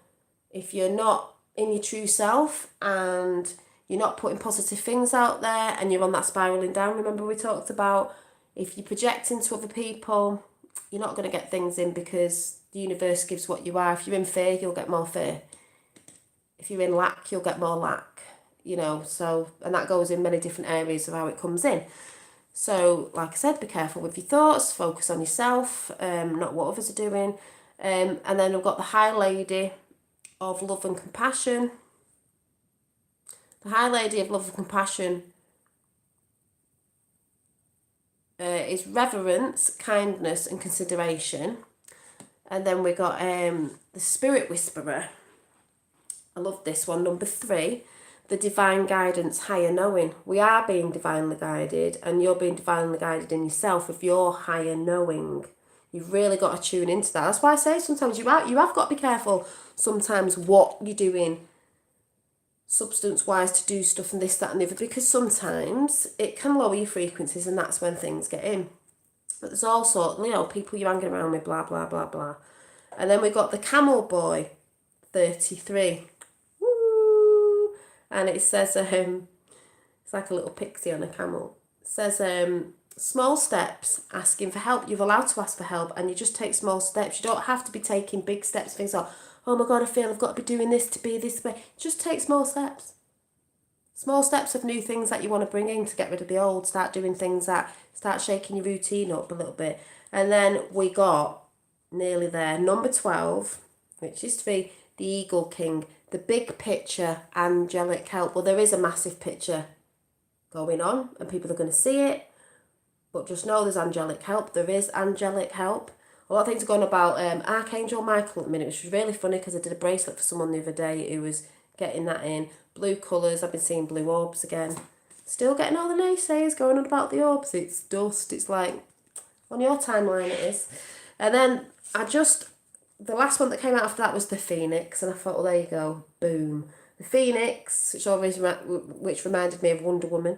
not in your true self and you're not putting positive things out there and you're on that spiralling down, remember we talked about if you project into other people, you're not going to get things in because the universe gives what you are. If you're in fear, you'll get more fear. If you're in lack, you'll get more lack. So, and that goes in many different areas of how it comes in. So, like I said, be careful with your thoughts, focus on yourself, not what others are doing. And then we've got the High Lady of Love and Compassion. The High Lady of Love and Compassion is reverence, kindness and consideration. And then we got the Spirit Whisperer. I love this one, number 3. The divine guidance, higher knowing. We are being divinely guided, and you're being divinely guided in yourself with your higher knowing. You've really got to tune into that. That's why I say sometimes you have got to be careful sometimes what you're doing substance-wise to do stuff and this, that and the other, because sometimes it can lower your frequencies and that's when things get in. But there's also, people you're hanging around with, blah, blah, blah, blah. And then we've got the Camel Boy, 33. And it says, it's like a little pixie on a camel. It says, small steps, asking for help. You're allowed to ask for help and you just take small steps. You don't have to be taking big steps. Things like, oh my God, I feel I've got to be doing this to be this way. Just take small steps. Small steps of new things that you want to bring in to get rid of the old. Start doing things that start shaking your routine up a little bit. And then we got nearly there. Number 12, which is 3, the Eagle King. The big picture, angelic help. Well, there is a massive picture going on and people are going to see it. But just know there's angelic help. There is angelic help. A lot of things are going about Archangel Michael at the minute, which was really funny because I did a bracelet for someone the other day who was getting that in. Blue colours. I've been seeing blue orbs again. Still getting all the naysayers going on about the orbs. It's dust. It's like, on your timeline it is. And then the last one that came out after that was the Phoenix, and I thought, well, there you go, boom. The Phoenix, which reminded me of Wonder Woman.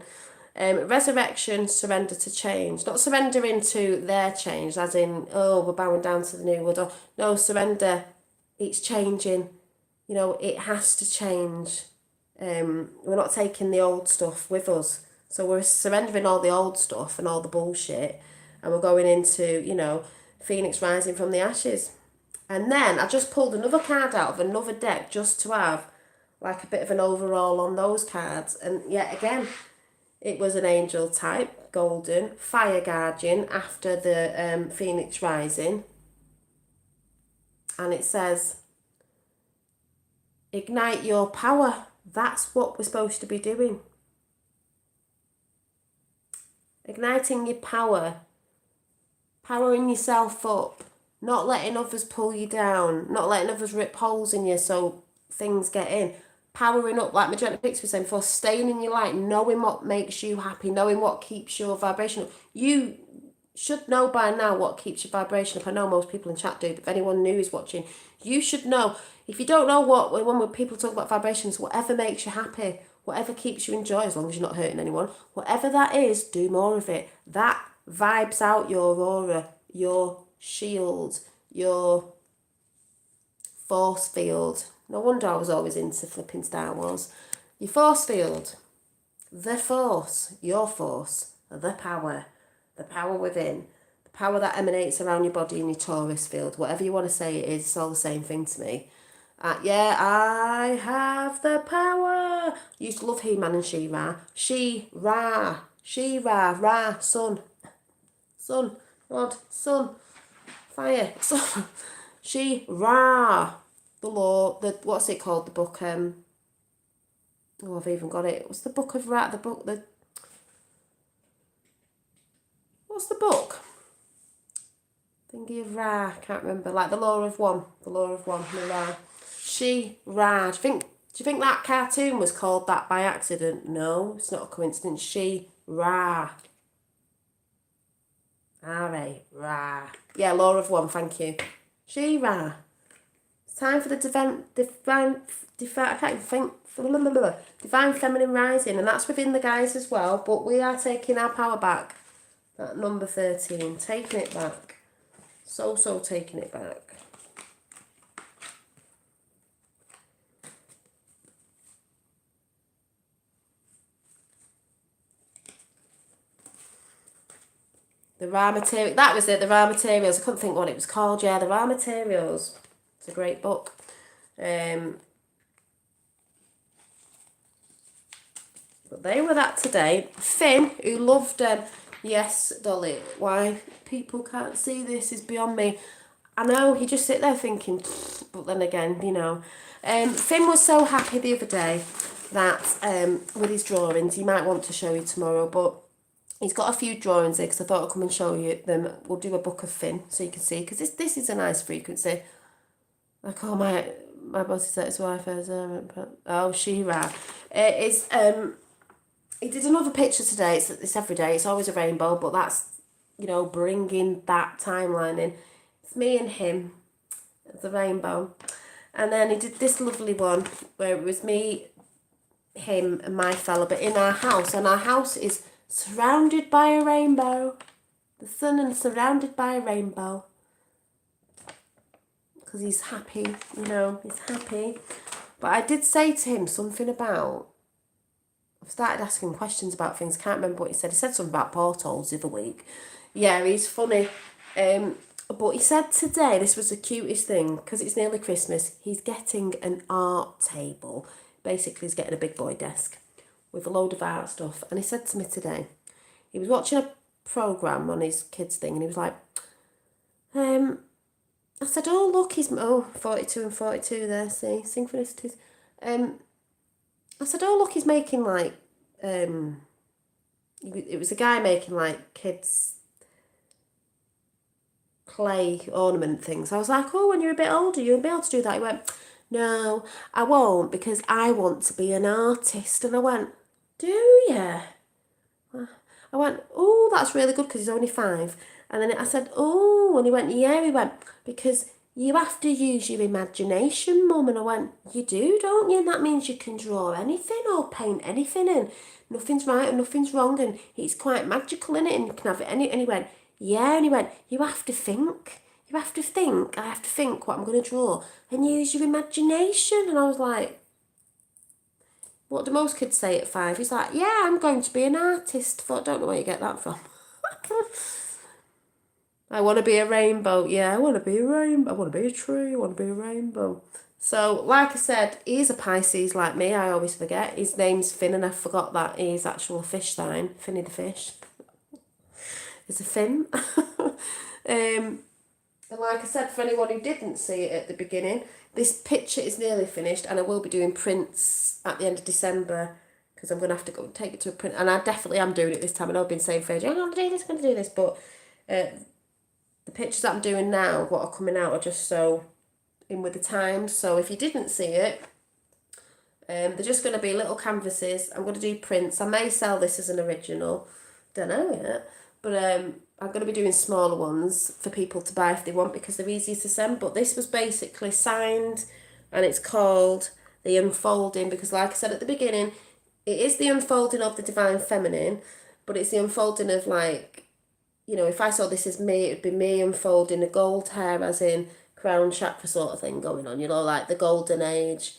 Resurrection, surrender to change. Not surrendering to their change, as in, oh, we're bowing down to the new world. No, surrender, it's changing. You know, it has to change. We're not taking the old stuff with us. So we're surrendering all the old stuff and all the bullshit, and we're going into, you know, Phoenix rising from the ashes. And then I just pulled another card out of another deck just to have like a bit of an overall on those cards. And yet again, it was an angel type, golden, fire guardian after the Phoenix rising. And it says, ignite your power. That's what we're supposed to be doing. Igniting your power. Powering yourself up. Not letting others pull you down. Not letting others rip holes in you so things get in. Powering up, like Magenta Pix was saying before, staying in your light, knowing what makes you happy, knowing what keeps your vibration up. You should know by now what keeps your vibration up. I know most people in chat do, but if anyone new is watching, you should know. If you don't know when people talk about vibrations, whatever makes you happy, whatever keeps you in joy, as long as you're not hurting anyone, whatever that is, do more of it. That vibes out your aura, your shield, your force field. No wonder I was always into flipping Star Wars. Your force field, the force, your force, the power within, the power that emanates around your body in your Taurus field, whatever you want to say it is, it's all the same thing to me. Yeah, I have the power. Used to love He-Man and She-Ra. She-Ra, Ra, sun, God, sun, fire, sun. She-Ra. The law, what's it called? The book, I've even got it. What's the book of Ra? What's the book? Thingy of Ra, can't remember. Like the Law of One, the Ra. She-Ra. Do you think that cartoon was called that by accident? No, it's not a coincidence. She-Ra. R-A, Ra. Yeah, Law of One, thank you. She-Ra. Time for the divine feminine rising, and that's within the guys as well, but we are taking our power back. That number 13, taking it back. So taking it back. The Raw Materials, that was it, the Raw Materials. I couldn't think what it was called. Yeah, the Raw Materials. It's a great book. But they were that today. Finn, who loved yes, Dolly, why people can't see this is beyond me. I know, you just sit there thinking, but then again, you know. Finn was so happy the other day that with his drawings, he might want to show you tomorrow, but he's got a few drawings here because I thought I'd come and show you them. We'll do a book of Finn so you can see, because this is a nice frequency. Like, oh, my boss is at his wife. Oh, She-Ra. He did another picture today. It's every day. It's always a rainbow, but that's, you know, bringing that timeline in. It's me and him, the rainbow. And then he did this lovely one where it was me, him, and my fella, but in our house. And our house is surrounded by a rainbow. The sun and surrounded by a rainbow. Because he's happy, you know, he's happy. But I did say to him something about, I've started asking questions about things, can't remember what he said. He said something about portals the other week. Yeah, he's funny. But he said today, this was the cutest thing, because it's nearly Christmas, he's getting an art table. Basically, he's getting a big boy desk with a load of art stuff. And he said to me today, he was watching a programme on his kids thing, and he was like, I said, oh, look, he's 42 and 42 there, see, synchronicities. I said, oh, look, he's making like, it was a guy making like kids clay ornament things. I was like, oh, when you're a bit older, you'll be able to do that. He went, no, I won't, because I want to be an artist. And I went, do you? I went, oh, that's really good, because he's only 5. And then I said, oh, and he went, yeah, he went, because you have to use your imagination, Mum. And I went, you do, don't you? And that means you can draw anything or paint anything, and nothing's right and nothing's wrong, and it's quite magical, innit? And you can have it any. And he went, yeah, and he went, you have to think. I have to think what I'm going to draw and use your imagination. And I was like, what do most kids say at 5? He's like, yeah, I'm going to be an artist. I thought, don't know where you get that from. I want to be a rainbow. Yeah, I want to be a rainbow. I want to be a tree. I want to be a rainbow. So, like I said, he's a Pisces like me. I always forget. His name's Finn, and I forgot that he's actual fish sign. Finny the fish. It's a fin. And like I said, for anyone who didn't see it at the beginning, this picture is nearly finished, and I will be doing prints at the end of December because I'm going to have to go and take it to a print. And I definitely am doing it this time. I know I've been saying for ages, I'm going to do this, I'm going to do this. But the pictures that I'm doing now, what are coming out, are just so in with the times. So if you didn't see it, they're just going to be little canvases. I'm going to do prints. I may sell this as an original. Don't know yet. But I'm going to be doing smaller ones for people to buy if they want because they're easier to send. But this was basically signed and it's called The Unfolding because like I said at the beginning, it is the unfolding of the Divine Feminine, but it's the unfolding of like, you know, if I saw this as me, it would be me unfolding the gold hair as in crown chakra sort of thing going on, you know, like the golden age,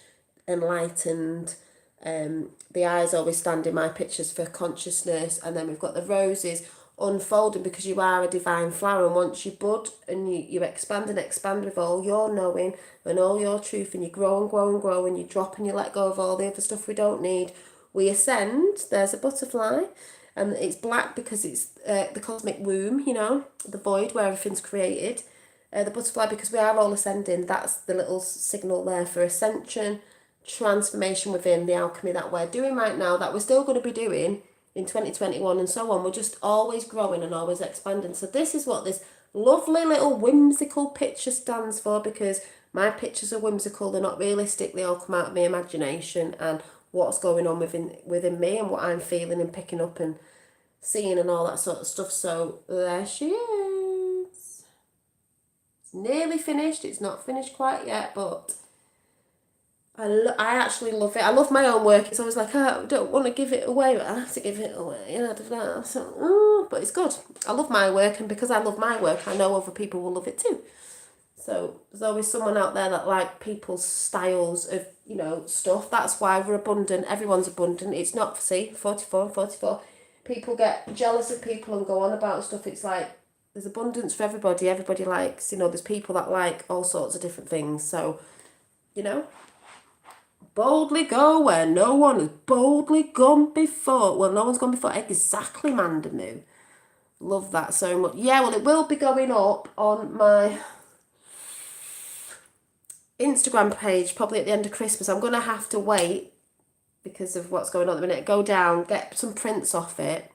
enlightened. The eyes always stand in my pictures for consciousness, and then we've got the roses unfolding because you are a divine flower, and once you bud and you expand and expand with all your knowing and all your truth, and you grow and grow and grow, and you drop and you let go of all the other stuff we don't need, we ascend. There's a butterfly, and it's black because it's the cosmic womb, you know, the void where everything's created. The butterfly because we are all ascending. That's the little signal there for ascension, transformation within the alchemy that we're doing right now, that we're still going to be doing in 2021 and so on. We're just always growing and always expanding. So this is what this lovely little whimsical picture stands for, because my pictures are whimsical. They're not realistic. They all come out of my imagination and what's going on within me and what I'm feeling and picking up and seeing and all that sort of stuff. So there she is. It's nearly finished. It's not finished quite yet, but I actually love it. I love my own work. It's always like, oh, I don't want to give it away, but I have to give it away. You know, so, but it's good. I love my work, and because I love my work, I know other people will love it too. So there's always someone out there that like people's styles of, you know, stuff. That's why we're abundant. Everyone's abundant. It's not, see, 44. People get jealous of people and go on about stuff. It's like there's abundance for everybody. Everybody likes, you know, there's people that like all sorts of different things. So, you know, boldly go where no one has boldly gone before. Well, no one's gone before. Exactly, Mandamoo. Love that so much. Yeah, well, it will be going up on my Instagram page probably at the end of Christmas. I'm going to have to wait because of what's going on at the minute. Go down, get some prints off it,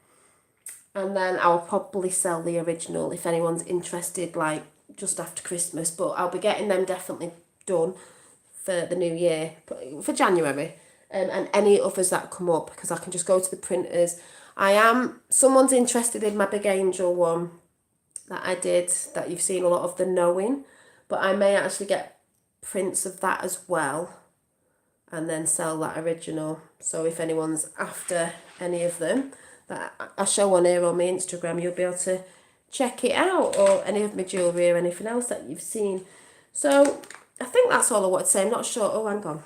and then I'll probably sell the original if anyone's interested, like just after Christmas. But I'll be getting them definitely done for the new year, for January, and any others that come up, because I can just go to the printers. Someone's interested in my Big Angel one that I did, that you've seen a lot of the knowing, but I may actually get prints of that as well and then sell that original. So if anyone's after any of them that I show on here on my Instagram, you'll be able to check it out, or any of my jewellery or anything else that you've seen. So I think that's all I wanted to say. I'm not sure. Oh, hang on.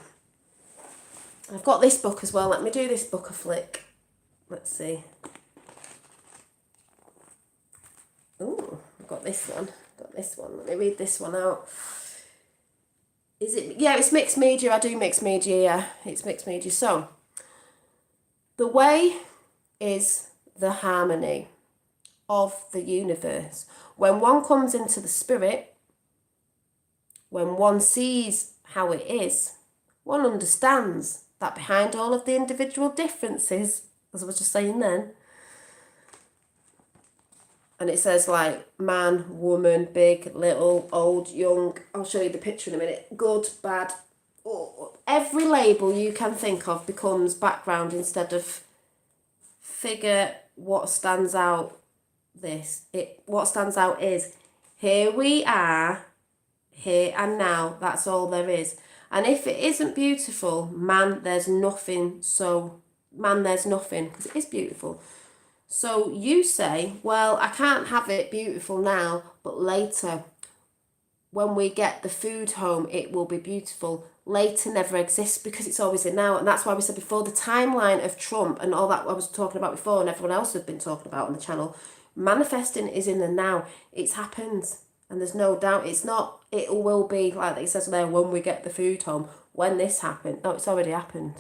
I've got this book as well. Let me do this book a flick. Let's see. Oh, I've got this one. Let me read this one out. Is it? Yeah, it's mixed media. I do mixed media. Yeah, it's mixed media. So, the way is the harmony of the universe. When one comes into the spirit, when one sees how it is, one understands that behind all of the individual differences, as I was just saying then, and it says like man, woman, big, little, old, young. I'll show you the picture in a minute. Good, bad. Oh, every label you can think of becomes background instead of figure. What stands out what stands out is here we are, here and now. That's all there is. And if it isn't beautiful, there's nothing, because it is beautiful. So you say, well, I can't have it beautiful now, but later. when we get the food home, it will be beautiful. Later never exists because it's always in now. And that's why we said before, the timeline of Trump and all that I was talking about before and everyone else has been talking about on the channel, manifesting is in the now. It's happened. And there's no doubt it's not, it will be, like it says there, when we get the food home, when this happened. No, it's already happened.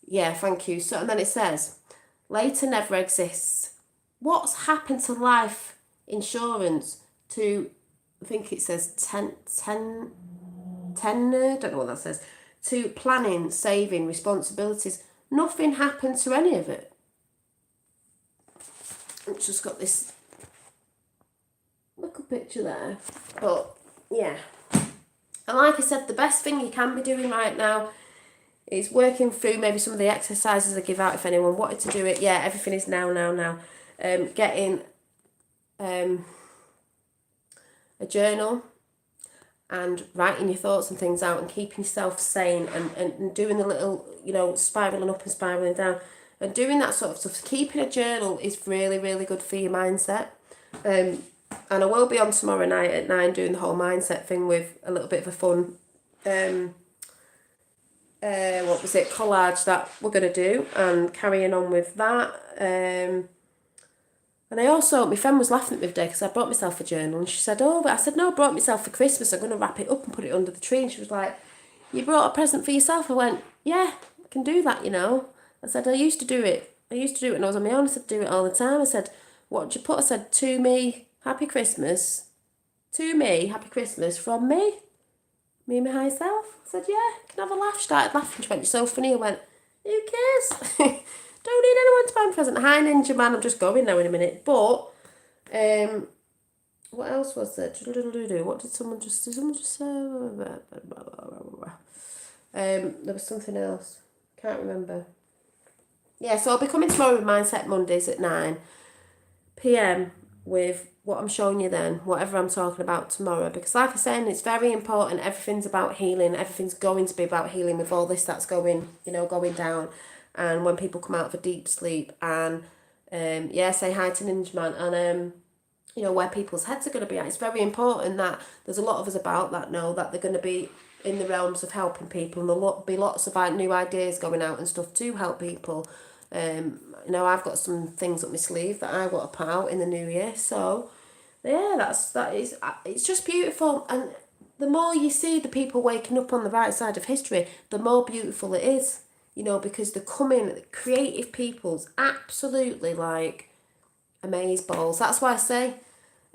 Yeah, thank you. So, and then it says, later never exists. What's happened to life insurance to, I think it says 10, I don't know what that says, to planning, saving, responsibilities. Nothing happened to any of it. It's just got this little picture there. But, yeah. And like I said, the best thing you can be doing right now is working through maybe some of the exercises I give out if anyone wanted to do it. Yeah, everything is now. Getting a journal and writing your thoughts and things out and keeping yourself sane and doing the little, spiralling up and spiralling down and doing that sort of stuff. Keeping a journal is really, really good for your mindset. And I will be on tomorrow night at 9 doing the whole mindset thing with a little bit of a fun, collage that we're going to do and carrying on with that. And I also, my friend was laughing at me today because I brought myself a journal and she said, but I said, no, I brought myself for Christmas. I'm going to wrap it up and put it under the tree. And she was like, you brought a present for yourself? I went, yeah, I can do that, I said, I used to do it when I was on my own. I said, do it all the time. I said, what did you put? I said, to me, Happy Christmas. To me, Happy Christmas from me. Me and my high self. I said, yeah, you can have a laugh. She started laughing. She went, you're so funny. I went, who cares? Don't need anyone to buy me a present. Hi, Ninja Man. I'm just going now in a minute. But, what else was there? What did someone just say? There was something else. Can't remember. Yeah, so I'll be coming tomorrow with Mindset Mondays at 9 p.m. with what I'm showing you then, whatever I'm talking about tomorrow. Because like I said, it's very important. Everything's about healing. Everything's going to be about healing with all this that's going down. And when people come out of a deep sleep and, say hi to Ninja Man and, where people's heads are going to be at. It's very important that there's a lot of us about that know that they're going to be in the realms of helping people and there'll be lots of new ideas going out and stuff to help people. I've got some things up my sleeve that I want to put out in the new year. So, yeah, it's just beautiful. And the more you see the people waking up on the right side of history, the more beautiful it is. Because they're coming, creative people's absolutely amazeballs. That's why I say,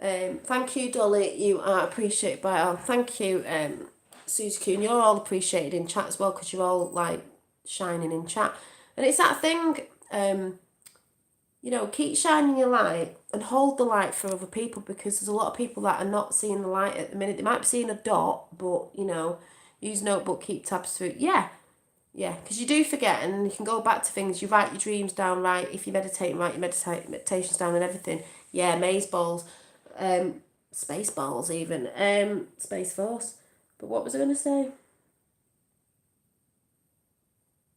thank you, Dolly. You are appreciated by all. Thank you, Susie Kuhn. You're all appreciated in chat as well because you're all shining in chat. And it's that thing, keep shining your light and hold the light for other people because there's a lot of people that are not seeing the light at the minute. They might be seeing a dot, but, use notebook, keep tabs through. Yeah, because you do forget and you can go back to things. You write your dreams down, right? If you meditate, write your meditations down and everything. Yeah, maze balls, space balls even, Space Force. But what was I going to say?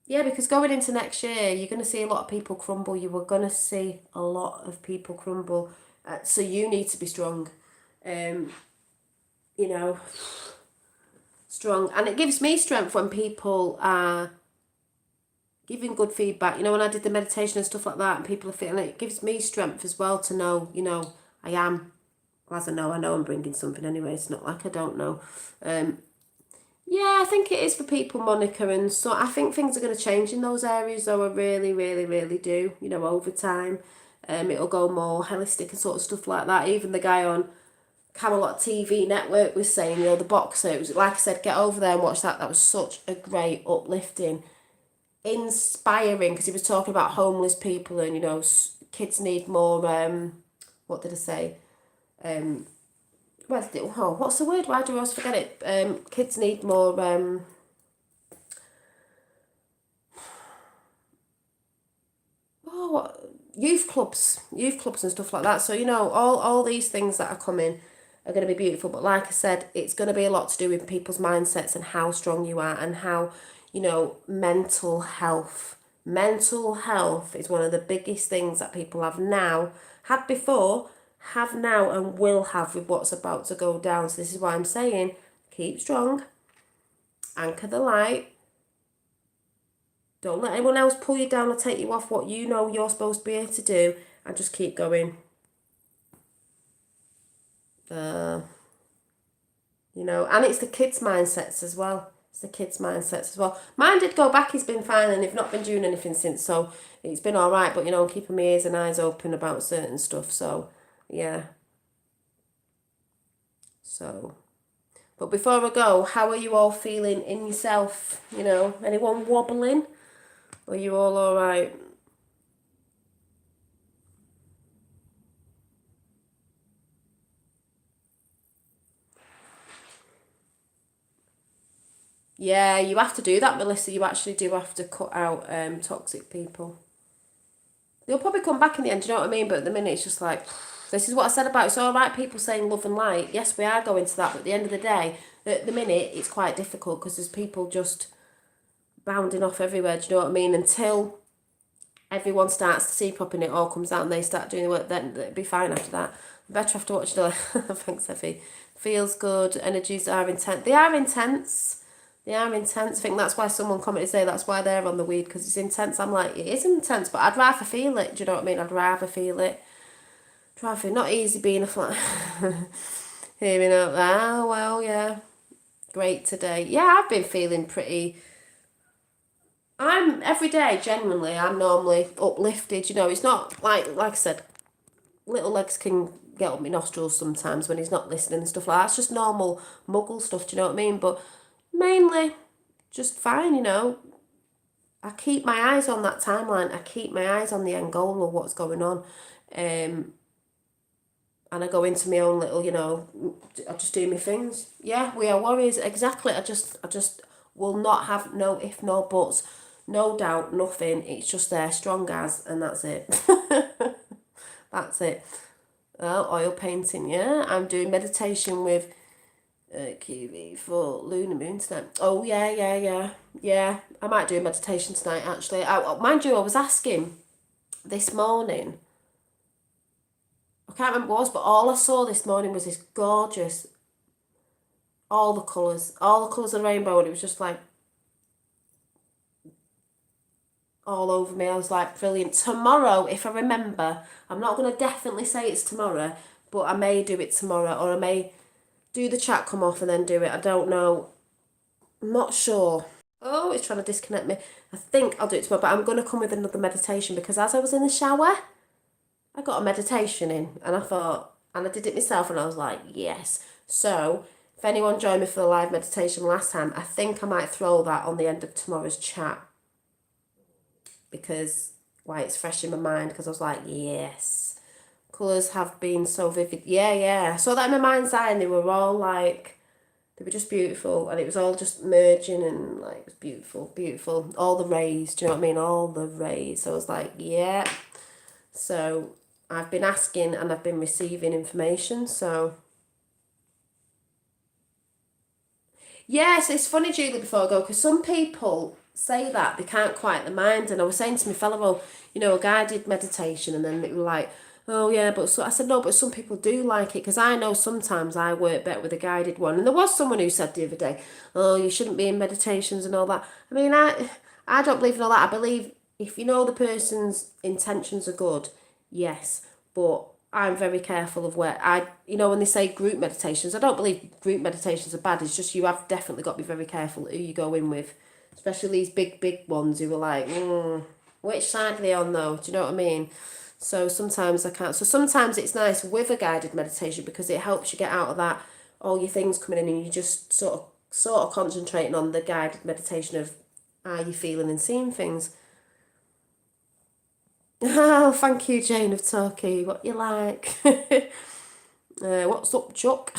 Yeah, because going into next year, you're going to see a lot of people crumble. You were going to see a lot of people crumble. So you need to be strong. Strong. And it gives me strength when people are giving good feedback. When I did the meditation and stuff like that and people are feeling it gives me strength as well to know, I am. As I know I'm bringing something anyway. It's not like I don't know. Yeah, I think it is for people, Monica, and so I think things are going to change in those areas, though I really, really, really do, over time. It'll go more holistic and sort of stuff like that. Even the guy on Camelot TV network was saying, the boxer, it was like I said, get over there and watch that. That was such a great, uplifting, inspiring, because he was talking about homeless people and, kids need more, what did I say? What's the word? Why do I always forget it? Kids need more, youth clubs and stuff like that. So, all these things that are coming are going to be beautiful. But like I said, it's going to be a lot to do with people's mindsets and how strong you are and how, mental health. Mental health is one of the biggest things that people have now, had before, have now and will have with what's about to go down. So this is why I'm saying, keep strong, anchor the light. Don't let anyone else pull you down or take you off what you know you're supposed to be able to do, and just keep going. You know, and it's the kids' mindsets as well. It's the kids' mindsets as well. Mine did go back, he's been fine, and they've not been doing anything since, so it's been all right, but, you know, I'm keeping my ears and eyes open about certain stuff, so, yeah. So, but before I go, how are you all feeling in yourself? You know, anyone wobbling? Are you all right? Yeah, you have to do that, Melissa. You actually do have to cut out toxic people. They'll probably come back in the end, do you know what I mean? But at the minute, it's just like, this is what I said about, it's all right, people saying love and light. Yes, we are going to that, but at the end of the day, at the minute, it's quite difficult because there's people just bounding off everywhere, do you know what I mean? Until everyone starts to see properly and it all comes out and they start doing the work, then it'll be fine after that. Better have to watch the thanks, Effie. Feels good, energies are intense. They are intense. They are intense. I think that's why someone commented say that's why they're on the weed, because it's intense. I'm like, it is intense, but I'd rather feel it. Do you know what I mean? I'd rather feel it. Not easy being a flat. Hearing out, oh, well, yeah. Great today. Yeah, I've been feeling pretty... every day, genuinely, I'm normally uplifted. You know, it's not like I said, little legs can get up my nostrils sometimes when he's not listening and stuff like that. It's just normal muggle stuff, do you know what I mean? But mainly just fine, you know. I keep my eyes on that timeline. I keep my eyes on the end goal of what's going on. And I go into my own little, you know, I just do my things. Yeah, we are warriors, exactly. I just will not have no if, no buts, no doubt, nothing. It's just there, strong as, and that's it. That's it. Oh, oil painting, yeah. I'm doing meditation with QV for Lunar Moon tonight. Oh, yeah. Yeah, I might do a meditation tonight, actually. Mind you, I was asking this morning, I can't remember what it was, but all I saw this morning was this gorgeous, all the colours of the rainbow, and it was just like all over me. I was like, brilliant. Tomorrow, if I remember, I'm not going to definitely say it's tomorrow, but I may do it tomorrow, or I may do the chat come off and then do it. I don't know. I'm not sure. Oh, it's trying to disconnect me. I think I'll do it tomorrow, but I'm going to come with another meditation because as I was in the shower, I got a meditation in and I thought, and I did it myself and I was like, yes. So if anyone joined me for the live meditation last time, I think I might throw that on the end of tomorrow's chat because why it's fresh in my mind, because I was like, yes. Colours have been so vivid. Yeah. I saw that in my mind's eye and they were all like, they were just beautiful and it was all just merging and like, it was beautiful. All the rays, do you know what I mean? All the rays. So I was like, yeah. So I've been asking and I've been receiving information, so. Yes, it's funny, Julie, before I go, because some people say that they can't quiet the mind. And I was saying to my fellow, well, you know, a guided meditation, and then they were like, oh yeah, but so I said, no, but some people do like it, because I know sometimes I work better with a guided one. And there was someone who said the other day, oh, you shouldn't be in meditations and all that. I mean, I don't believe in all that. I believe if you know the person's intentions are good, yes, but I'm very careful of where you know, when they say group meditations, I don't believe group meditations are bad. It's just you have definitely got to be very careful who you go in with, especially these big ones who are like, which side are they on though? Do you know what I mean? So sometimes I can't. So sometimes it's nice with a guided meditation because it helps you get out of that, all your things coming in, and you just sort of concentrating on the guided meditation of how you feeling and seeing things. Oh, thank you, Jane of Turkey. What you like? What's up, Chuck?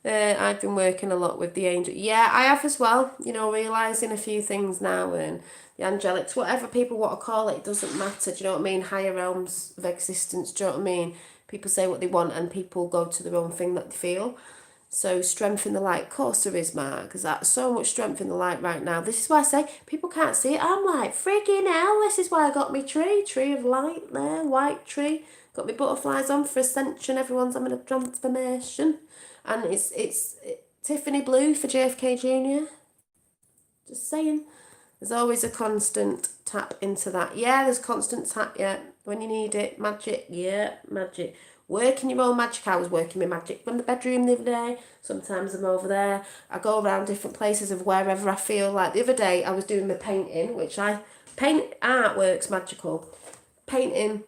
I've been working a lot with the angel. Yeah, I have as well. You know, realising a few things now, and the angelics, whatever people want to call it, it doesn't matter. Do you know what I mean? Higher realms of existence. Do you know what I mean? People say what they want, and people go to their own thing that they feel. So strength in the light, of course there is, Mark, because that's so much strength in the light right now. This is why I say people can't see it. I'm like, friggin' hell, this is why I got me tree of light there, white tree, Got my butterflies on for Ascension. Everyone's having a transformation. And it's Tiffany Blue for JFK Jr. Just saying. There's always a constant tap into that. Yeah, there's constant tap, yeah. When you need it. Magic, yeah, magic. Working your own magic. I was working my magic from the bedroom the other day. Sometimes I'm over there. I go around different places of wherever I feel like. The other day I was doing my painting, which I paint artworks magical. Painting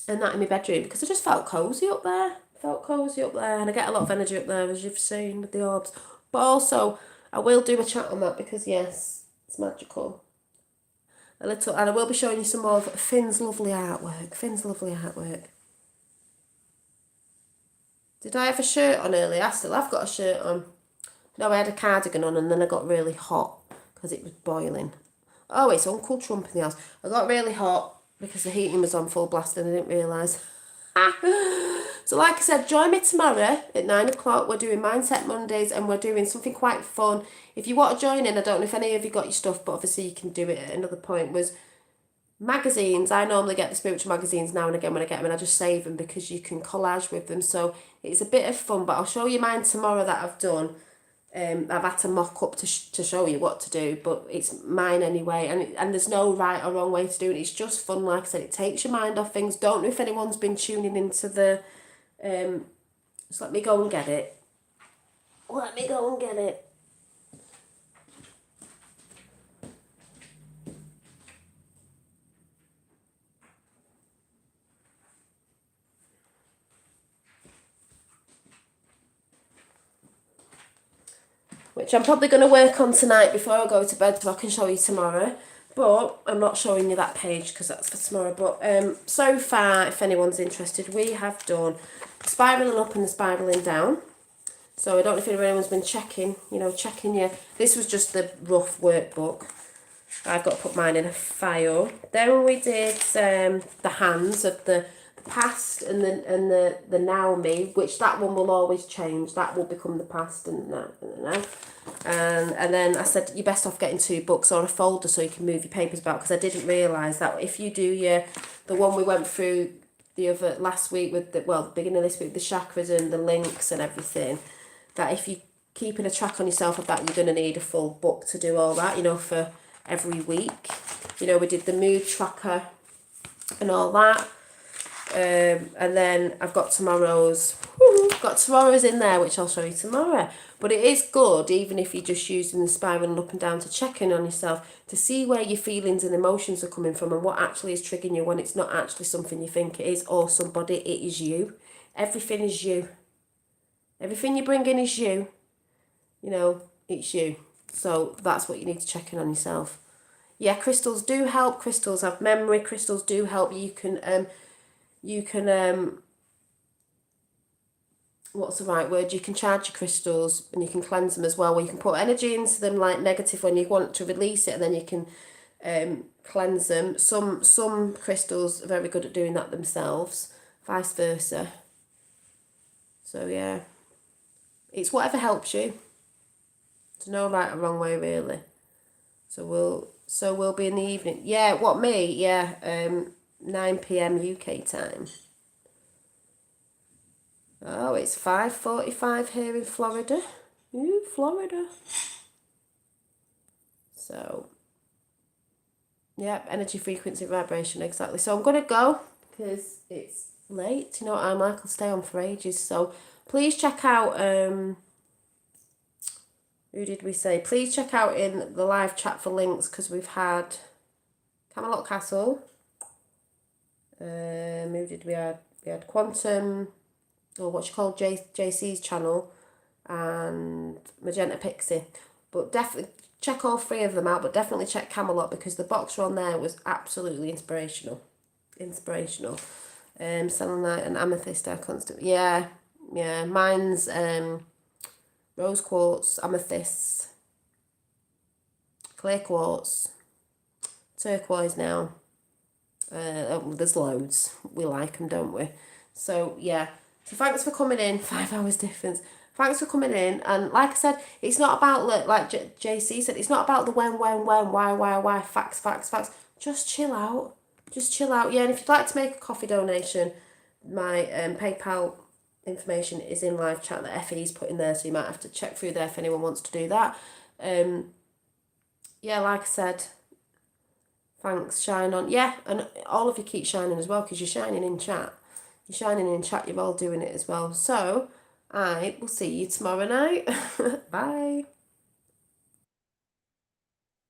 and that in my bedroom because I just felt cosy up there. And I get a lot of energy up there, as you've seen with the orbs. But also, I will do a chat on that because yes, it's magical. And I will be showing you some more of Finn's lovely artwork. Did I have a shirt on earlier? I still have got a shirt on. No, I had a cardigan on and then I got really hot because it was boiling. Oh, it's Uncle Trump in the house. I got really hot because the heating was on full blast and I didn't realise. So like I said, join me tomorrow at 9 o'clock. We're doing Mindset Mondays and we're doing something quite fun. If you want to join in, I don't know if any of you got your stuff, but obviously you can do it at another point, was magazines. I normally get the spiritual magazines now and again when I get them and I just save them because you can collage with them. So it's a bit of fun, but I'll show you mine tomorrow that I've done. I've had to mock up to show you what to do, but it's mine anyway, and there's no right or wrong way to do it. It's just fun. Like I said, it takes your mind off things. Don't know if anyone's been tuning into the just let me go and get it. Which I'm probably going to work on tonight before I go to bed so I can show you tomorrow. But I'm not showing you that page because that's for tomorrow. But so far, if anyone's interested, we have done spiralling up and the spiralling down. So I don't know if anyone's been checking your... This was just the rough workbook. I've got to put mine in a file. Then we did the hands of the past and the now me, which that one will always change. That will become the past and now. And then I said you're best off getting 2 books or a folder so you can move your papers about, because I didn't realise that if you do the one we went through the other last week with the beginning of this week, the chakras and the links and everything, that if you're keeping a track on yourself of that, you're going to need a full book to do all that, for every week. We did the mood tracker and all that. And then I've got tomorrow's in there, which I'll show you tomorrow. But it is good, even if you're just using the spiraling up and down, to check in on yourself, to see where your feelings and emotions are coming from and what actually is triggering you when it's not actually something you think it is or somebody. It is you. Everything is you. Everything you bring in is you. It's you. So that's what you need to check in on yourself. Yeah, crystals do help. Crystals have memory. Crystals do help. You can what's the right word? You can charge your crystals and you can cleanse them as well, where you can put energy into them, like negative when you want to release it, and then you can cleanse them. Some crystals are very good at doing that themselves, vice versa. So yeah, it's whatever helps you. There's no right or wrong way really. So we'll be in the evening. Yeah, 9 p.m. UK time. Oh, it's 5:45 here in Florida. Ooh, Florida. So, yeah, energy, frequency, vibration, exactly. So I'm going to go because it's late. You know what I'm like, I'll stay on for ages. So please check out, who did we say? Please check out in the live chat for links, because we've had Camelot Castle. Who did we have? We had Quantum, or what you call JC's channel, and Magenta Pixie. But definitely check all 3 of them out, but definitely check Camelot, because the boxer on there was absolutely inspirational. Selenite and Amethyst are constant. Yeah, mine's rose quartz, amethyst, clear quartz, turquoise now. There's loads. We like them, don't we? So yeah. So thanks for coming in. 5 hours difference. Thanks for coming in. And like I said, it's not about, like JC said, it's not about the when, why, facts. Just chill out. Yeah, and if you'd like to make a coffee donation, my PayPal information is in live chat that Effie's put in there, so you might have to check through there if anyone wants to do that. Yeah, like I said, thanks, shine on. Yeah, and all of you keep shining as well, because you're shining in chat. You're shining in chat, you're all doing it as well. So I will see you tomorrow night. Bye.